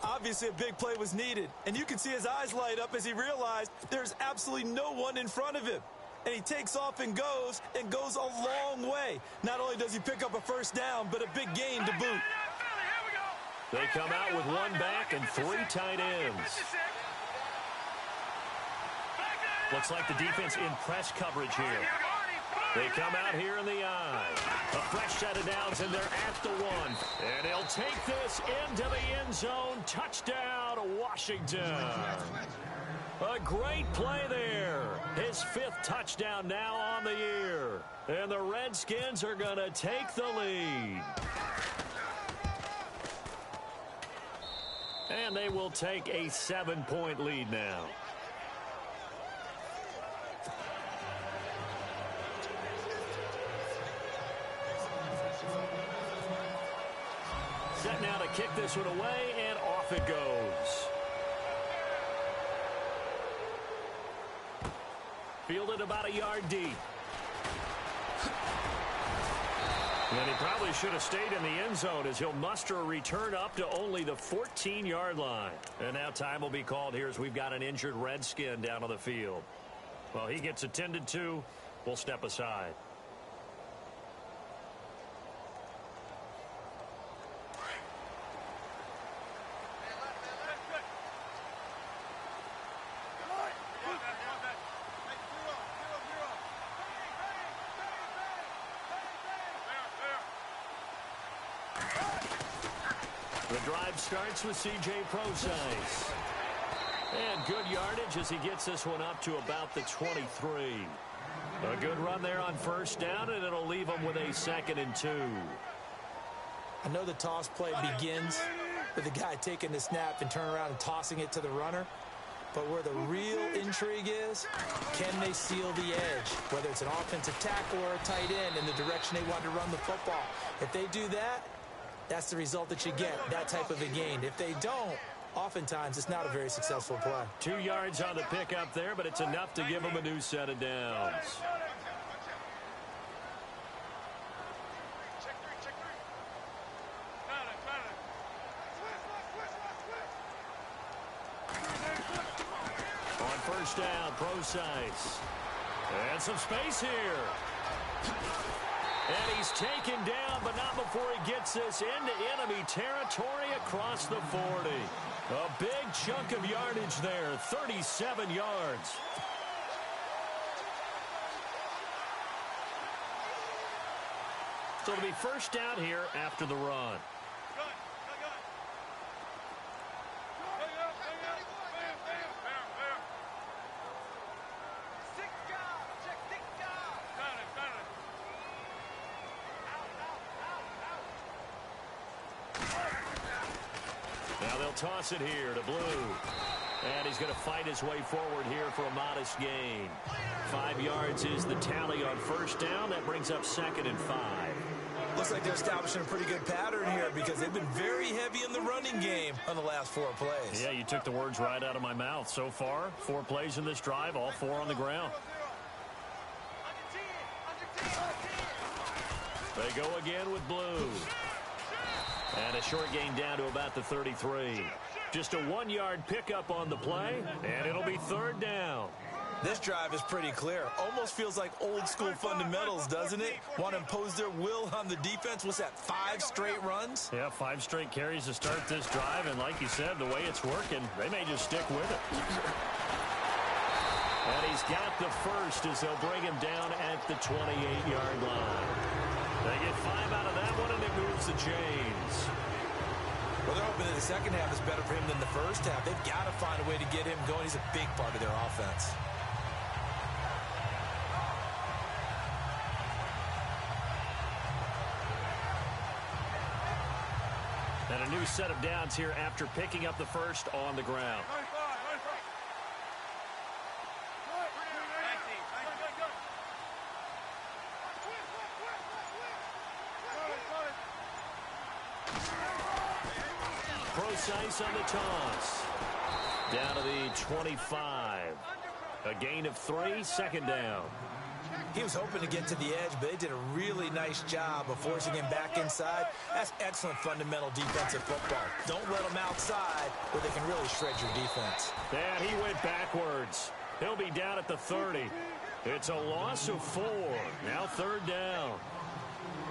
Obviously, a big play was needed, and you can see his eyes light up as he realized there's absolutely no one in front of him. And he takes off and goes a long way. Not only does he pick up a 1st down, but a big gain to boot. They come out with 1 back and 3 tight ends. Looks like the defense in press coverage here. They come out here in the eye. A fresh set of downs, and they're at the 1. And he'll take this into the end zone. Touchdown, Washington. A great play there. His 5th touchdown now on the year. And the Redskins are going to take the lead. And they will take a 7-point lead now. Set now to kick this one away, and off it goes. Fielded about a yard deep. And he probably should have stayed in the end zone as he'll muster a return up to only the 14-yard line. And now time will be called here as we've got an injured Redskin down on the field. Well, he gets attended to. We'll step aside. The drive starts with C.J. Prosise. And good yardage as he gets this one up to about the 23. A good run there on first down, and it'll leave him with a 2nd and 2. I know the toss play begins with the guy taking the snap and turning around and tossing it to the runner. But where the real intrigue is, can they seal the edge? Whether it's an offensive tackle or a tight end in the direction they want to run the football. If they do that, that's the result that you get, that type of a gain. If they don't, oftentimes it's not a very successful play. 2 yards on the pickup there, but it's enough to give them a new set of downs. On first down, Prosise. And some space here. And he's taken down, but not before he gets this into enemy territory across the 40. A big chunk of yardage there, 37 yards. So it'll be first down here after the run. Now they'll toss it here to Blue. And he's going to fight his way forward here for a modest gain. 5 yards is the tally on first down. That brings up 2nd and 5. Looks like they're establishing a pretty good pattern here because they've been very heavy in the running game on the last 4 plays. Yeah, you took the words right out of my mouth. So far, 4 plays in this drive, all 4 on the ground. They go again with Blue. And a short gain down to about the 33. Just a 1-yard pickup on the play, and it'll be 3rd down. This drive is pretty clear. Almost feels like old school fundamentals, doesn't it? Want to impose their will on the defense. What's that, 5 straight runs? Yeah, 5 straight carries to start this drive, and like you said, the way it's working, they may just stick with it. And he's got the first as they'll bring him down at the 28-yard line. They get 5 out of that one, and it moves the chains. Well, they're hoping that the second half is better for him than the first half. They've got to find a way to get him going. He's a big part of their offense. And a new set of downs here after picking up the first on the ground. Prosise on the toss. Down to the 25. A gain of 3, 2nd down. He was hoping to get to the edge, but they did a really nice job of forcing him back inside. That's excellent fundamental defensive football. Don't let them outside where they can really shred your defense. And he went backwards. He'll be down at the 30. It's a loss of 4. Now 3rd down.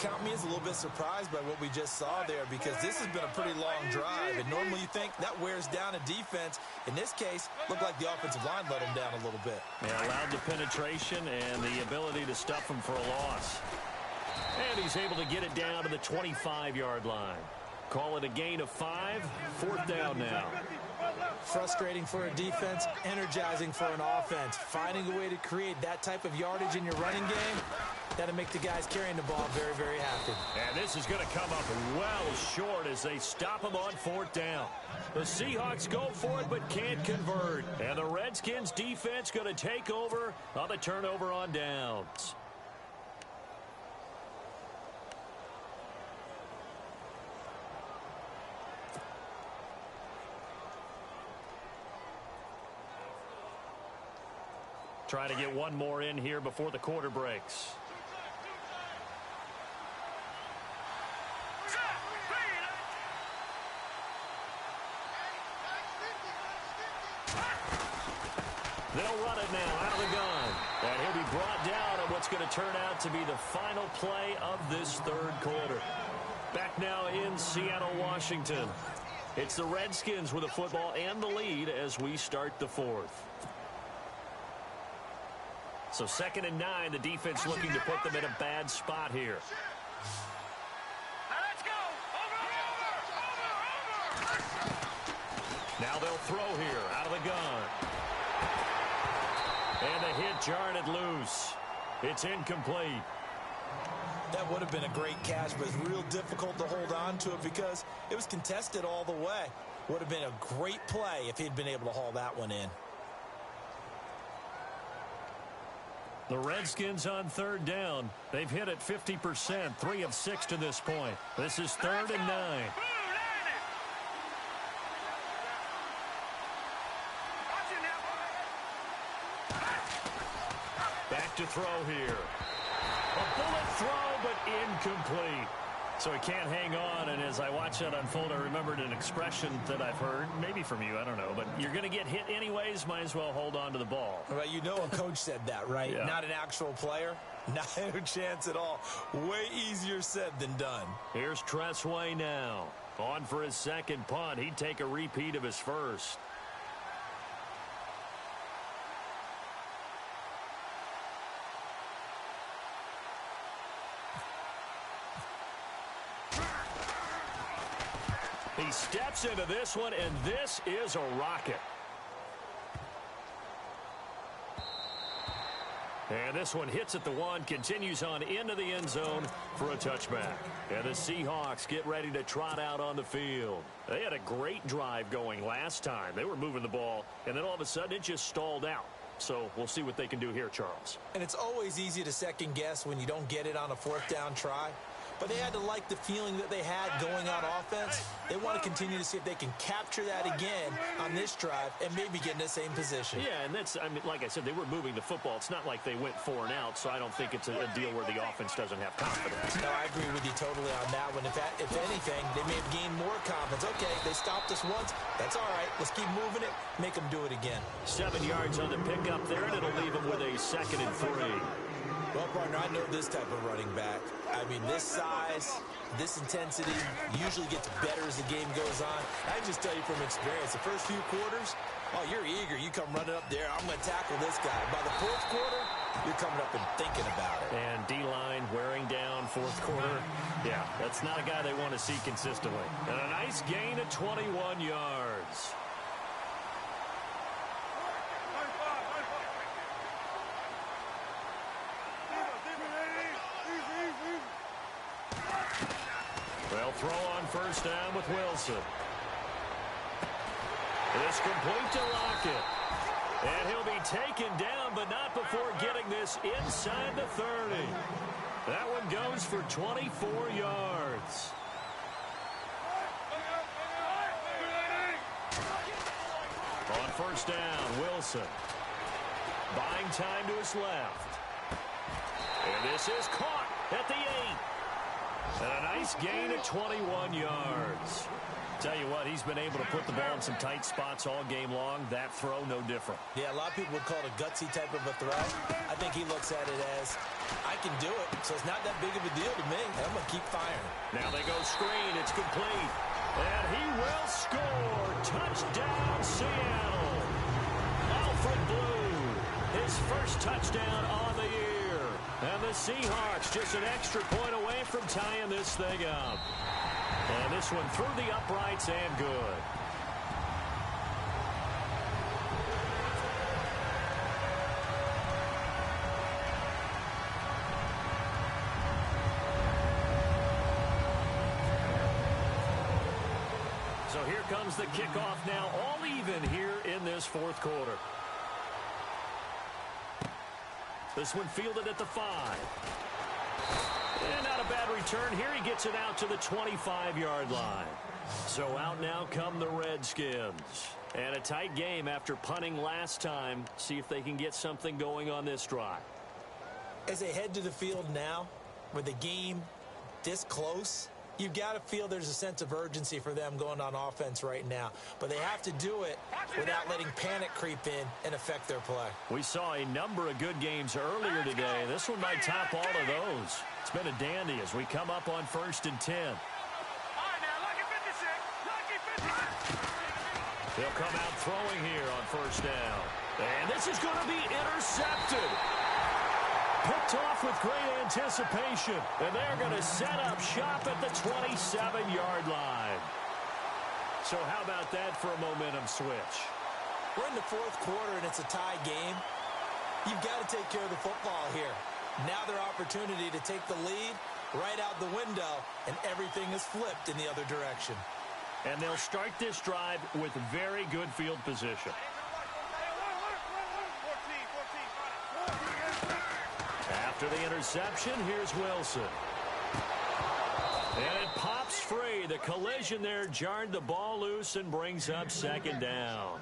Count me as a little bit surprised by what we just saw there because this has been a pretty long drive, and normally you think that wears down a defense. In this case, looked like the offensive line let him down a little bit. Yeah, allowed the penetration and the ability to stuff him for a loss. And he's able to get it down to the 25-yard line. Call it a gain of 5, 4th down now. Frustrating for a defense, energizing for an offense. Finding a way to create that type of yardage in your running game, that'll make the guys carrying the ball very, very happy. And this is going to come up well short as they stop him on 4th down. The Seahawks go for it but can't convert. And the Redskins defense going to take over on the turnover on downs. Trying to get one more in here before the quarter breaks. now out of the gun. And he'll be brought down on what's going to turn out to be the final play of this third quarter. Back now in Seattle, Washington. It's the Redskins with the football and the lead as we start the fourth. So 2nd and 9, the defense looking to put them in a bad spot here. Now they'll throw here out of the gun. And the hit jarred it loose. It's incomplete. That would have been a great catch, but it's real difficult to hold on to it because it was contested all the way. Would have been a great play if he'd been able to haul that one in. The Redskins on 3rd down. They've hit it 50%, 3 of 6 to this point. This is 3rd and 9. Back to throw here. A bullet throw, but incomplete. So he can't hang on, and as I watch that unfold, I remembered an expression that I've heard, maybe from you, I don't know, but you're going to get hit anyways, might as well hold on to the ball. Well, you know a coach said that, right? Yeah. Not an actual player. Not a chance at all. Way easier said than done. Here's Tressway now. On for his second punt. He'd take a repeat of his first. He steps into this one, and this is a rocket. And this one hits at the 1, continues on into the end zone for a touchback. And the Seahawks get ready to trot out on the field. They had a great drive going last time. They were moving the ball, and then all of a sudden it just stalled out. So we'll see what they can do here, Charles. And it's always easy to second guess when you don't get it on a 4th down try. But they had to like the feeling that they had going on offense. They want to continue to see if they can capture that again on this drive and maybe get in the same position. Yeah, and that's, I mean, like I said, they were moving the football. It's not like they went 4 and out, so I don't think it's a deal where the offense doesn't have confidence. No, I agree with you totally on that one. If anything, they may have gained more confidence. Okay, they stopped us once. That's all right. Let's keep moving it. Make them do it again. 7 yards on the pickup there, and it'll leave them with a 2nd and 3. Well, partner, I know this type of running back. I mean, this size, this intensity usually gets better as the game goes on. I just tell you from experience, the first few quarters, oh, you're eager. You come running up there. I'm going to tackle this guy. By the 4th quarter, you're coming up and thinking about it. And D-line wearing down 4th quarter. Yeah, that's not a guy they want to see consistently. And a nice gain of 21 yards. They'll throw on 1st down with Wilson. It's complete to Lockett. And he'll be taken down, but not before getting this inside the 30. That one goes for 24 yards. On 1st down, Wilson. Buying time to his left. And this is caught at the 8. And a nice gain of 21 yards. Tell you what, he's been able to put the ball in some tight spots all game long. That throw, no different. Yeah, a lot of people would call it a gutsy type of a throw. I think he looks at it as, I can do it, so it's not that big of a deal to me. I'm going to keep firing. Now they go screen. It's complete. And he will score. Touchdown, Seattle. Alfred Blue, his first touchdown on the year. And the Seahawks just an extra point away from tying this thing up. And this one through the uprights and good. So here comes the kickoff now, all even here in this 4th quarter. This one fielded at the 5. And not a bad return here. He gets it out to the 25-yard line. So out now come the Redskins. And a tight game after punting last time. See if they can get something going on this drive. As they head to the field now, with the game this close, You've got to feel there's a sense of urgency for them going on offense right now. But they have to do it without letting panic creep in and affect their play. We saw a number of good games earlier today. This one might top all of those. It's been a dandy as we come up on 1st and 10. They'll come out throwing here on 1st down. And this is going to be intercepted. Picked off with great anticipation. And they're going to set up shop at the 27-yard line. So how about that for a momentum switch? We're in the 4th quarter, and it's a tie game. You've got to take care of the football here. Now their opportunity to take the lead right out the window, and everything is flipped in the other direction. And they'll start this drive with very good field position. After the interception, here's Wilson. And it pops free. The collision there jarred the ball loose and brings up 2nd down.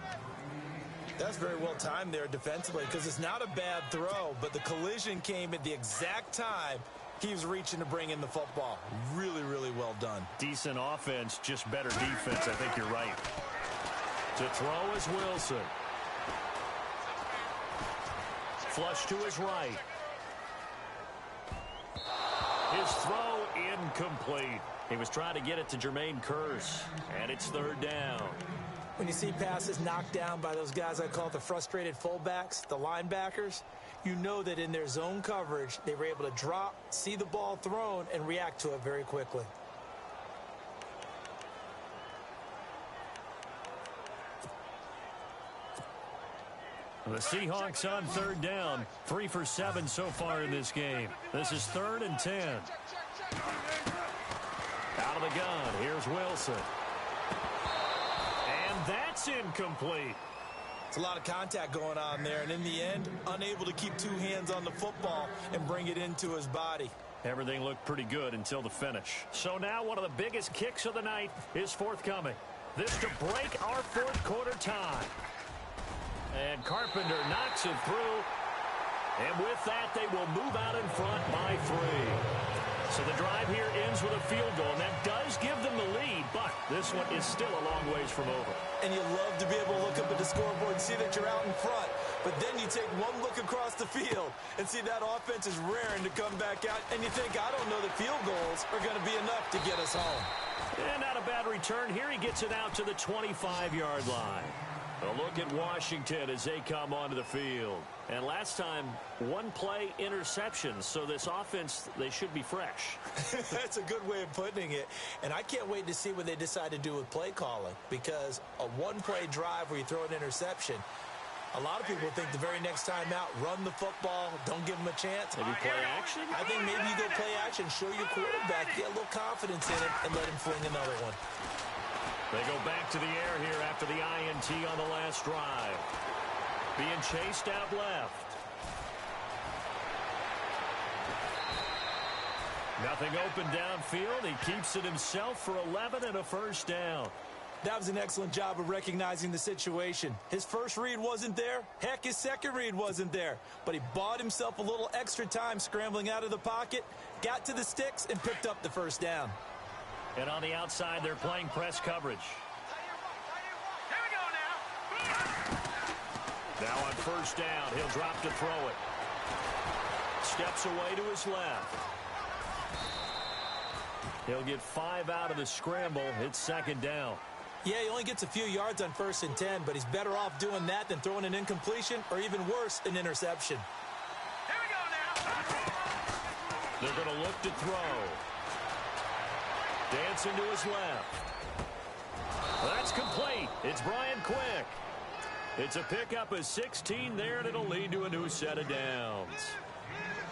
That's very well timed there defensively because it's not a bad throw, but the collision came at the exact time he was reaching to bring in the football. Really, really well done. Decent offense, just better defense. I think you're right. To throw is Wilson. Flush to his right. His throw incomplete. He was trying to get it to Jermaine Kearse, and it's 3rd down. When you see passes knocked down by those guys I call the frustrated fullbacks, the linebackers, you know that in their zone coverage, they were able to drop, see the ball thrown, and react to it very quickly. The Seahawks on 3rd down, 3 for 7 so far in this game. This is 3rd and 10. Out of the gun, here's Wilson. And that's incomplete. It's a lot of contact going on there, and in the end, unable to keep 2 hands on the football and bring it into his body. Everything looked pretty good until the finish. So now one of the biggest kicks of the night is forthcoming. This to break our 4th quarter tie. And Carpenter knocks it through. And with that, they will move out in front by 3. So the drive here ends with a field goal, and that does give them the lead, but this one is still a long ways from over. And you love to be able to look up at the scoreboard and see that you're out in front, but then you take one look across the field and see that offense is raring to come back out, and you think, I don't know that field goals are going to be enough to get us home. And not a bad return here. He gets it out to the 25-yard line. A look at Washington as they come onto the field. And last time, 1-play interceptions, so this offense, they should be fresh. That's a good way of putting it. And I can't wait to see what they decide to do with play calling, because a 1-play drive where you throw an interception, a lot of people think the very next time out, run the football, don't give them a chance. Maybe play action? I think maybe you go play action, show your quarterback, get a little confidence in it, and let him fling another one. They go back to the air here after the INT on the last drive. Being chased out left. Nothing open downfield. He keeps it himself for 11 and a 1st down. That was an excellent job of recognizing the situation. His first read wasn't there. Heck, his second read wasn't there. But he bought himself a little extra time scrambling out of the pocket, got to the sticks, and picked up the 1st down. And on the outside, they're playing press coverage. Here we go now. Now on 1st down, he'll drop to throw it. Steps away to his left. He'll get 5 out of the scramble. It's 2nd down. Yeah, he only gets a few yards on 1st and 10, but he's better off doing that than throwing an incompletion or even worse, an interception. Here we go now. They're going to look to throw. Dancing to his left. That's complete. It's Brian Quick. It's a pickup of 16 there, and it'll lead to a new set of downs.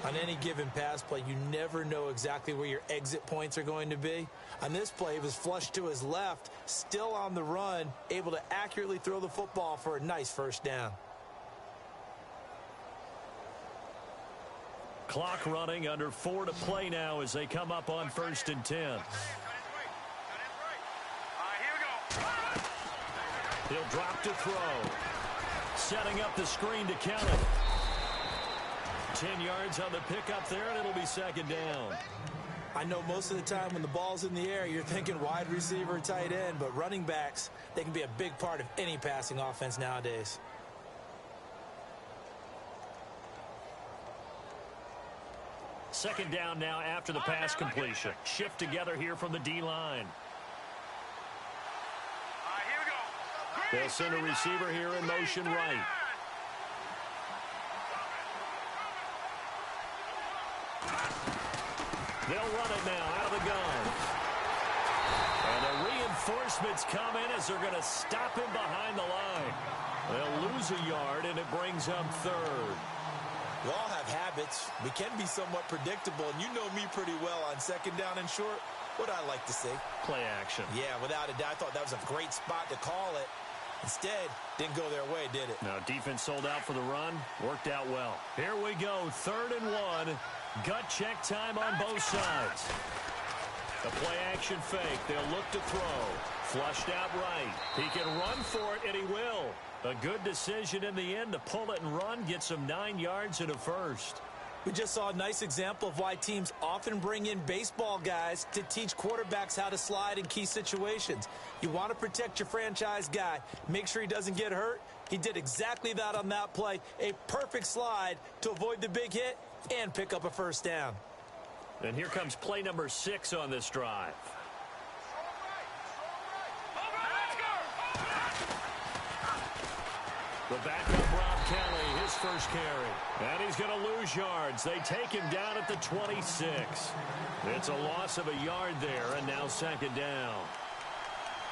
On any given pass play, you never know exactly where your exit points are going to be. On this play, he was flushed to his left, still on the run, able to accurately throw the football for a nice 1st down. Clock running, under 4 to play now as they come up on 1st and 10. He'll drop to throw. Setting up the screen to count it. 10 yards on the pickup there, and it'll be 2nd down. I know most of the time when the ball's in the air, you're thinking wide receiver, tight end, but running backs, they can be a big part of any passing offense nowadays. Second down now after the pass completion. Shift together here from the D-line. They'll send a receiver here in motion right. They'll run it now out of the gun. And the reinforcements come in as they're going to stop him behind the line. They'll lose a yard, and it brings up third. We all have habits. We can be somewhat predictable, and you know me pretty well on second down and short. What I like to see? Play action. Yeah, without a doubt. I thought that was a great spot to call it. Instead, didn't go their way, did it? No, defense sold out for the run. Worked out well. Here we go, 3rd and 1. Gut check time on both sides. The play action fake. They'll look to throw. Flushed out right. He can run for it, and he will. A good decision in the end to pull it and run. Gets him 9 yards and a first. We just saw a nice example of why teams often bring in baseball guys to teach quarterbacks how to slide in key situations. You want to protect your franchise guy. Make sure he doesn't get hurt. He did exactly that on that play. A perfect slide to avoid the big hit and pick up a first down. And here comes play number 6 on this drive. The backup, Rob Kelly, his first carry. And he's going to lose yards. They take him down at the 26. It's a loss of a yard there, and now 2nd down.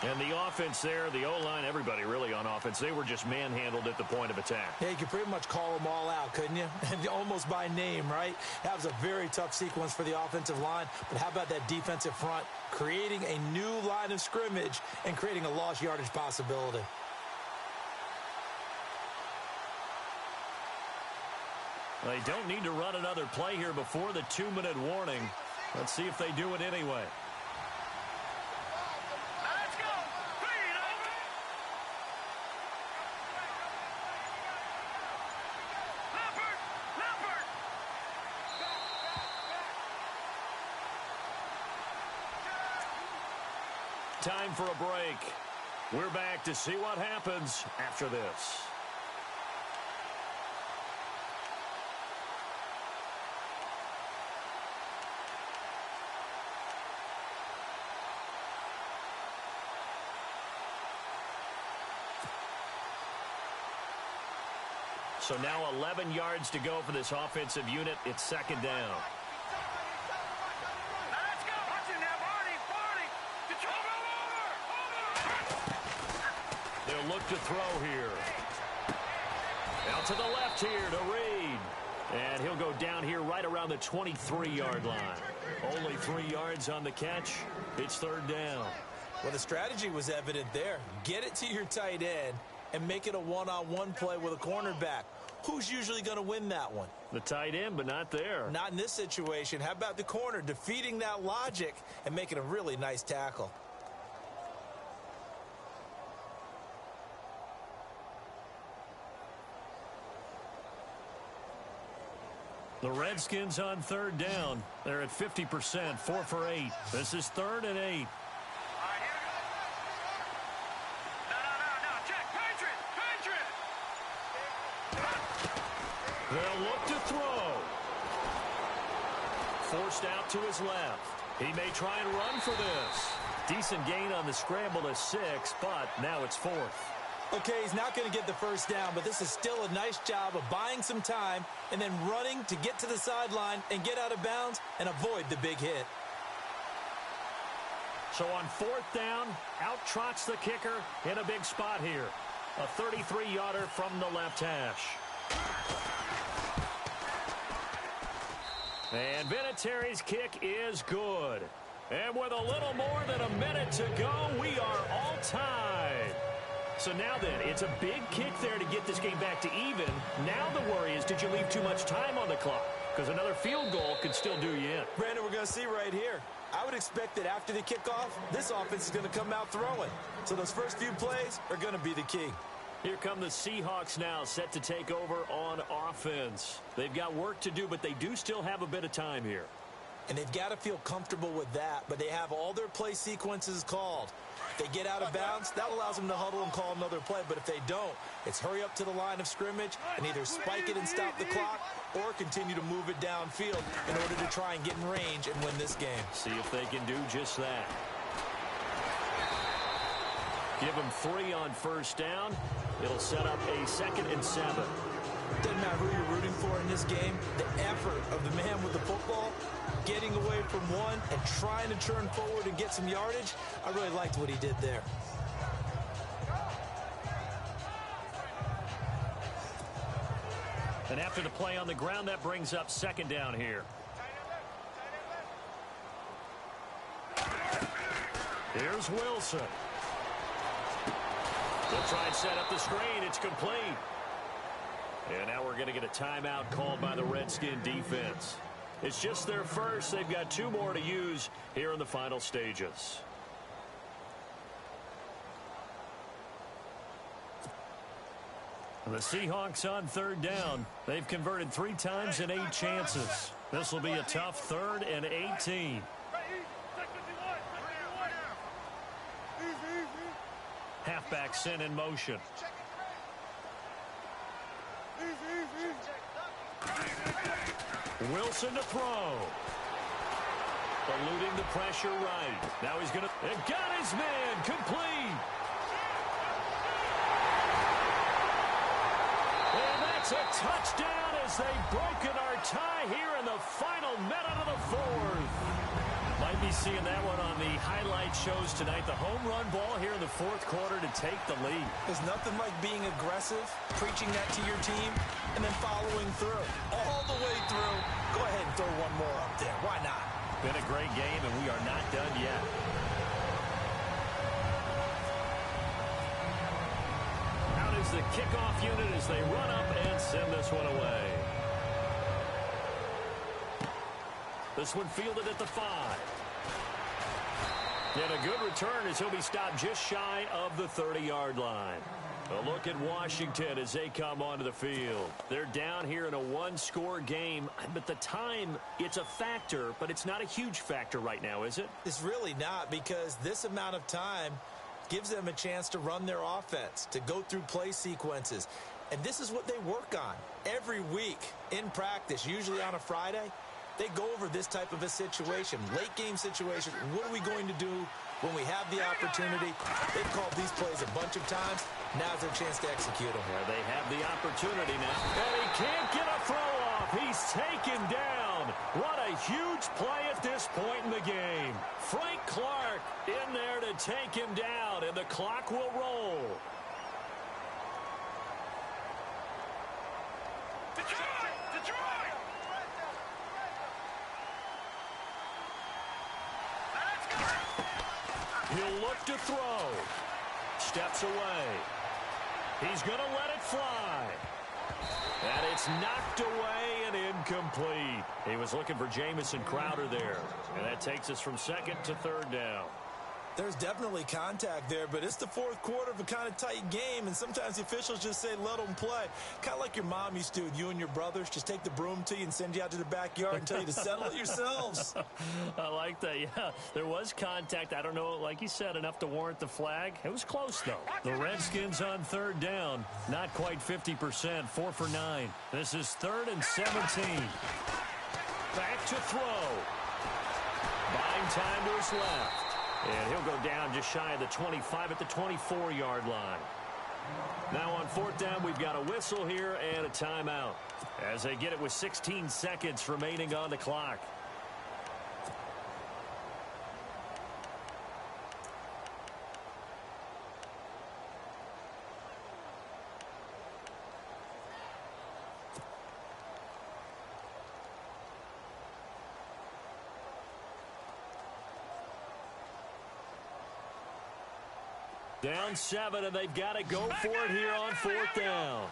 And the offense there, the O-line, everybody really on offense, they were just manhandled at the point of attack. Yeah, you could pretty much call them all out, couldn't you? Almost by name, right? That was a very tough sequence for the offensive line. But how about that defensive front creating a new line of scrimmage and creating a lost yardage possibility? They don't need to run another play here before the 2-minute warning. Let's see if they do it anyway. Let's go. Leopard. Time for a break. We're back to see what happens after this. So now 11 yards to go for this offensive unit. It's 2nd down. Let's go. Watch it now, Barney. They'll look to throw here. Out to the left here to Reed. And he'll go down here right around the 23-yard line. Only 3 yards on the catch. It's 3rd down. Well, the strategy was evident there. Get it to your tight end and make it a one-on-one play with a cornerback. Who's usually going to win that one? The tight end, but not there. Not in this situation. How about the corner defeating that logic and making a really nice tackle? The Redskins on 3rd down. They're at 50%, 4 for 8. This is 3rd and 8. They'll look to throw. Forced out to his left. He may try and run for this. Decent gain on the scramble to 6, but now it's 4th. Okay, he's not going to get the first down, but this is still a nice job of buying some time and then running to get to the sideline and get out of bounds and avoid the big hit. So on 4th down, out trots the kicker in a big spot here. A 33-yarder from the left hash. And Vinatieri's kick is good. And with a little more than a minute to go, we are all tied. So now then, it's a big kick there to get this game back to even. Now the worry is, did you leave too much time on the clock? Because another field goal could still do you in. Brandon, we're going to see right here. I would expect that after the kickoff, this offense is going to come out throwing. So those first few plays are going to be the key. Here come the Seahawks now, set to take over on offense. They've got work to do, but they do still have a bit of time here. and they've got to feel comfortable with that, but they have all their play sequences called. If they get out of bounds, that allows them to huddle and call another play, but if they don't, it's hurry up to the line of scrimmage and either spike it and stop the clock or continue to move it downfield in order to try and get in range and win this game. See if they can do just that. Give them 3 on first down. It'll set up a 2nd and 7. Doesn't matter who you're rooting for in this game. The effort of the man with the football, getting away from one and trying to turn forward and get some yardage, I really liked what he did there. And after the play on the ground, that brings up 2nd down here. Here's Wilson. They'll try and set up the screen. It's complete. And now we're going to get a timeout called by the Redskin defense. It's just their first. They've got 2 more to use here in the final stages. The Seahawks on 3rd down. They've converted 3 times in 8 chances. This will be a tough 3rd and 18. Halfback sent in motion. Wilson to throw. Eluding the pressure right. Now he's going to... And got his man. Complete. And that's a touchdown as they've broken our tie here in the final minute of the 4th. Might be seeing that one on the highlight shows tonight. The home run ball here in the 4th quarter to take the lead. There's nothing like being aggressive, preaching that to your team, and then following through. All the way through. Go ahead and throw one more up there. Why not? Been a great game, and we are not done yet. Out is the kickoff unit as they run up and send this one away. This one fielded at the 5. And a good return as he'll be stopped just shy of the 30-yard line. A look at Washington as they come onto the field. They're down here in a 1-score game, but the time, it's a factor, but it's not a huge factor right now, is it? It's really not, because this amount of time gives them a chance to run their offense, to go through play sequences. And this is what they work on every week in practice, usually on a Friday. They go over this type of a situation, late game situation. What are we going to do when we have the opportunity? They've called these plays a bunch of times. Now's their chance to execute them. Yeah, they have the opportunity now. And he can't get a throw off. He's taken down. What a huge play at this point in the game. Frank Clark in there to take him down, and the clock will roll. He'll look to throw. Steps away. He's going to let it fly. And it's knocked away and incomplete. He was looking for Jamison Crowder there. And that takes us from 2nd to 3rd down. There's definitely contact there, but it's the 4th quarter of a kind of tight game, and sometimes the officials just say, let them play. Kind of like your mom used to with you and your brothers. Just take the broom to you and send you out to the backyard and tell you to settle it yourselves. I like that, yeah. There was contact. I don't know, like you said, enough to warrant the flag. It was close, though. The Redskins on 3rd down. Not quite 50%, 4 for 9. This is 3rd and 17. Back to throw. Buying time to his left. And he'll go down just shy of the 25 at the 24-yard line. Now on 4th down, we've got a whistle here and a timeout as they get it with 16 seconds remaining on the clock. Down 7, and they've got to go for it here on 4th down.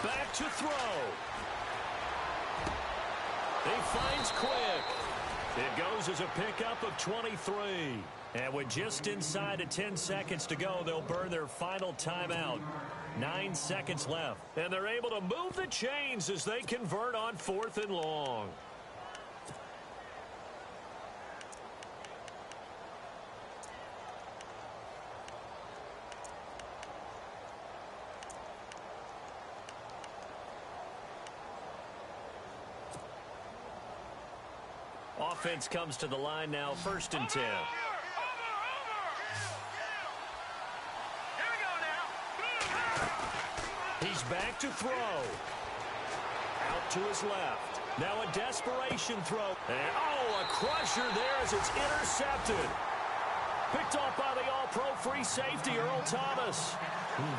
Back to throw. He finds Quick. It goes as a pickup of 23. And with just inside of 10 seconds to go, they'll burn their final timeout. 9 seconds left. And they're able to move the chains as they convert on 4th and long. Offense comes to the line now, 1st and 10. He's back to throw. Out to his left. Now a desperation throw. And, a crusher there as it's intercepted. Picked off by the all-pro free safety, Earl Thomas.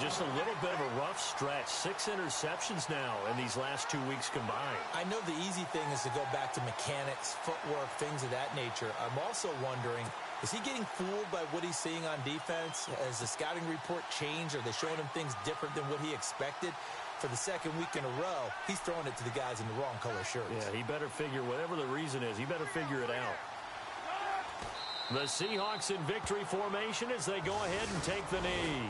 Just a little bit of a rough stretch. 6 interceptions now in these last 2 weeks combined. I know the easy thing is to go back to mechanics, footwork, things of that nature. I'm also wondering, is he getting fooled by what he's seeing on defense? Has the scouting report changed? Are they showing him things different than what he expected? For the 2nd week in a row, he's throwing it to the guys in the wrong color shirts. Yeah, he better figure, whatever the reason is, he better figure it out. The Seahawks in victory formation as they go ahead and take the knee.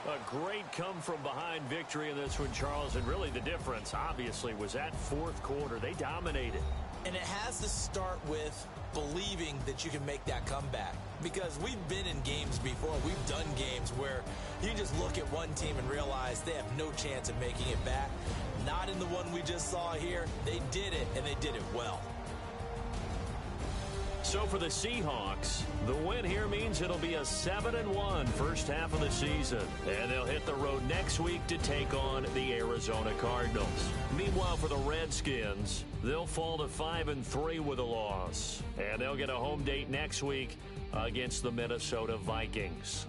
A great come-from-behind victory in this one, Charles, and really the difference, obviously, was that 4th quarter. They dominated. And it has to start with believing that you can make that comeback. Because we've been in games before. We've done games where you just look at one team and realize they have no chance of making it back. Not in the one we just saw here. They did it, and they did it well. So for the Seahawks, the win here means it'll be a 7-1 first half of the season. And they'll hit the road next week to take on the Arizona Cardinals. Meanwhile, for the Redskins, they'll fall to 5-3 with a loss. And they'll get a home date next week against the Minnesota Vikings.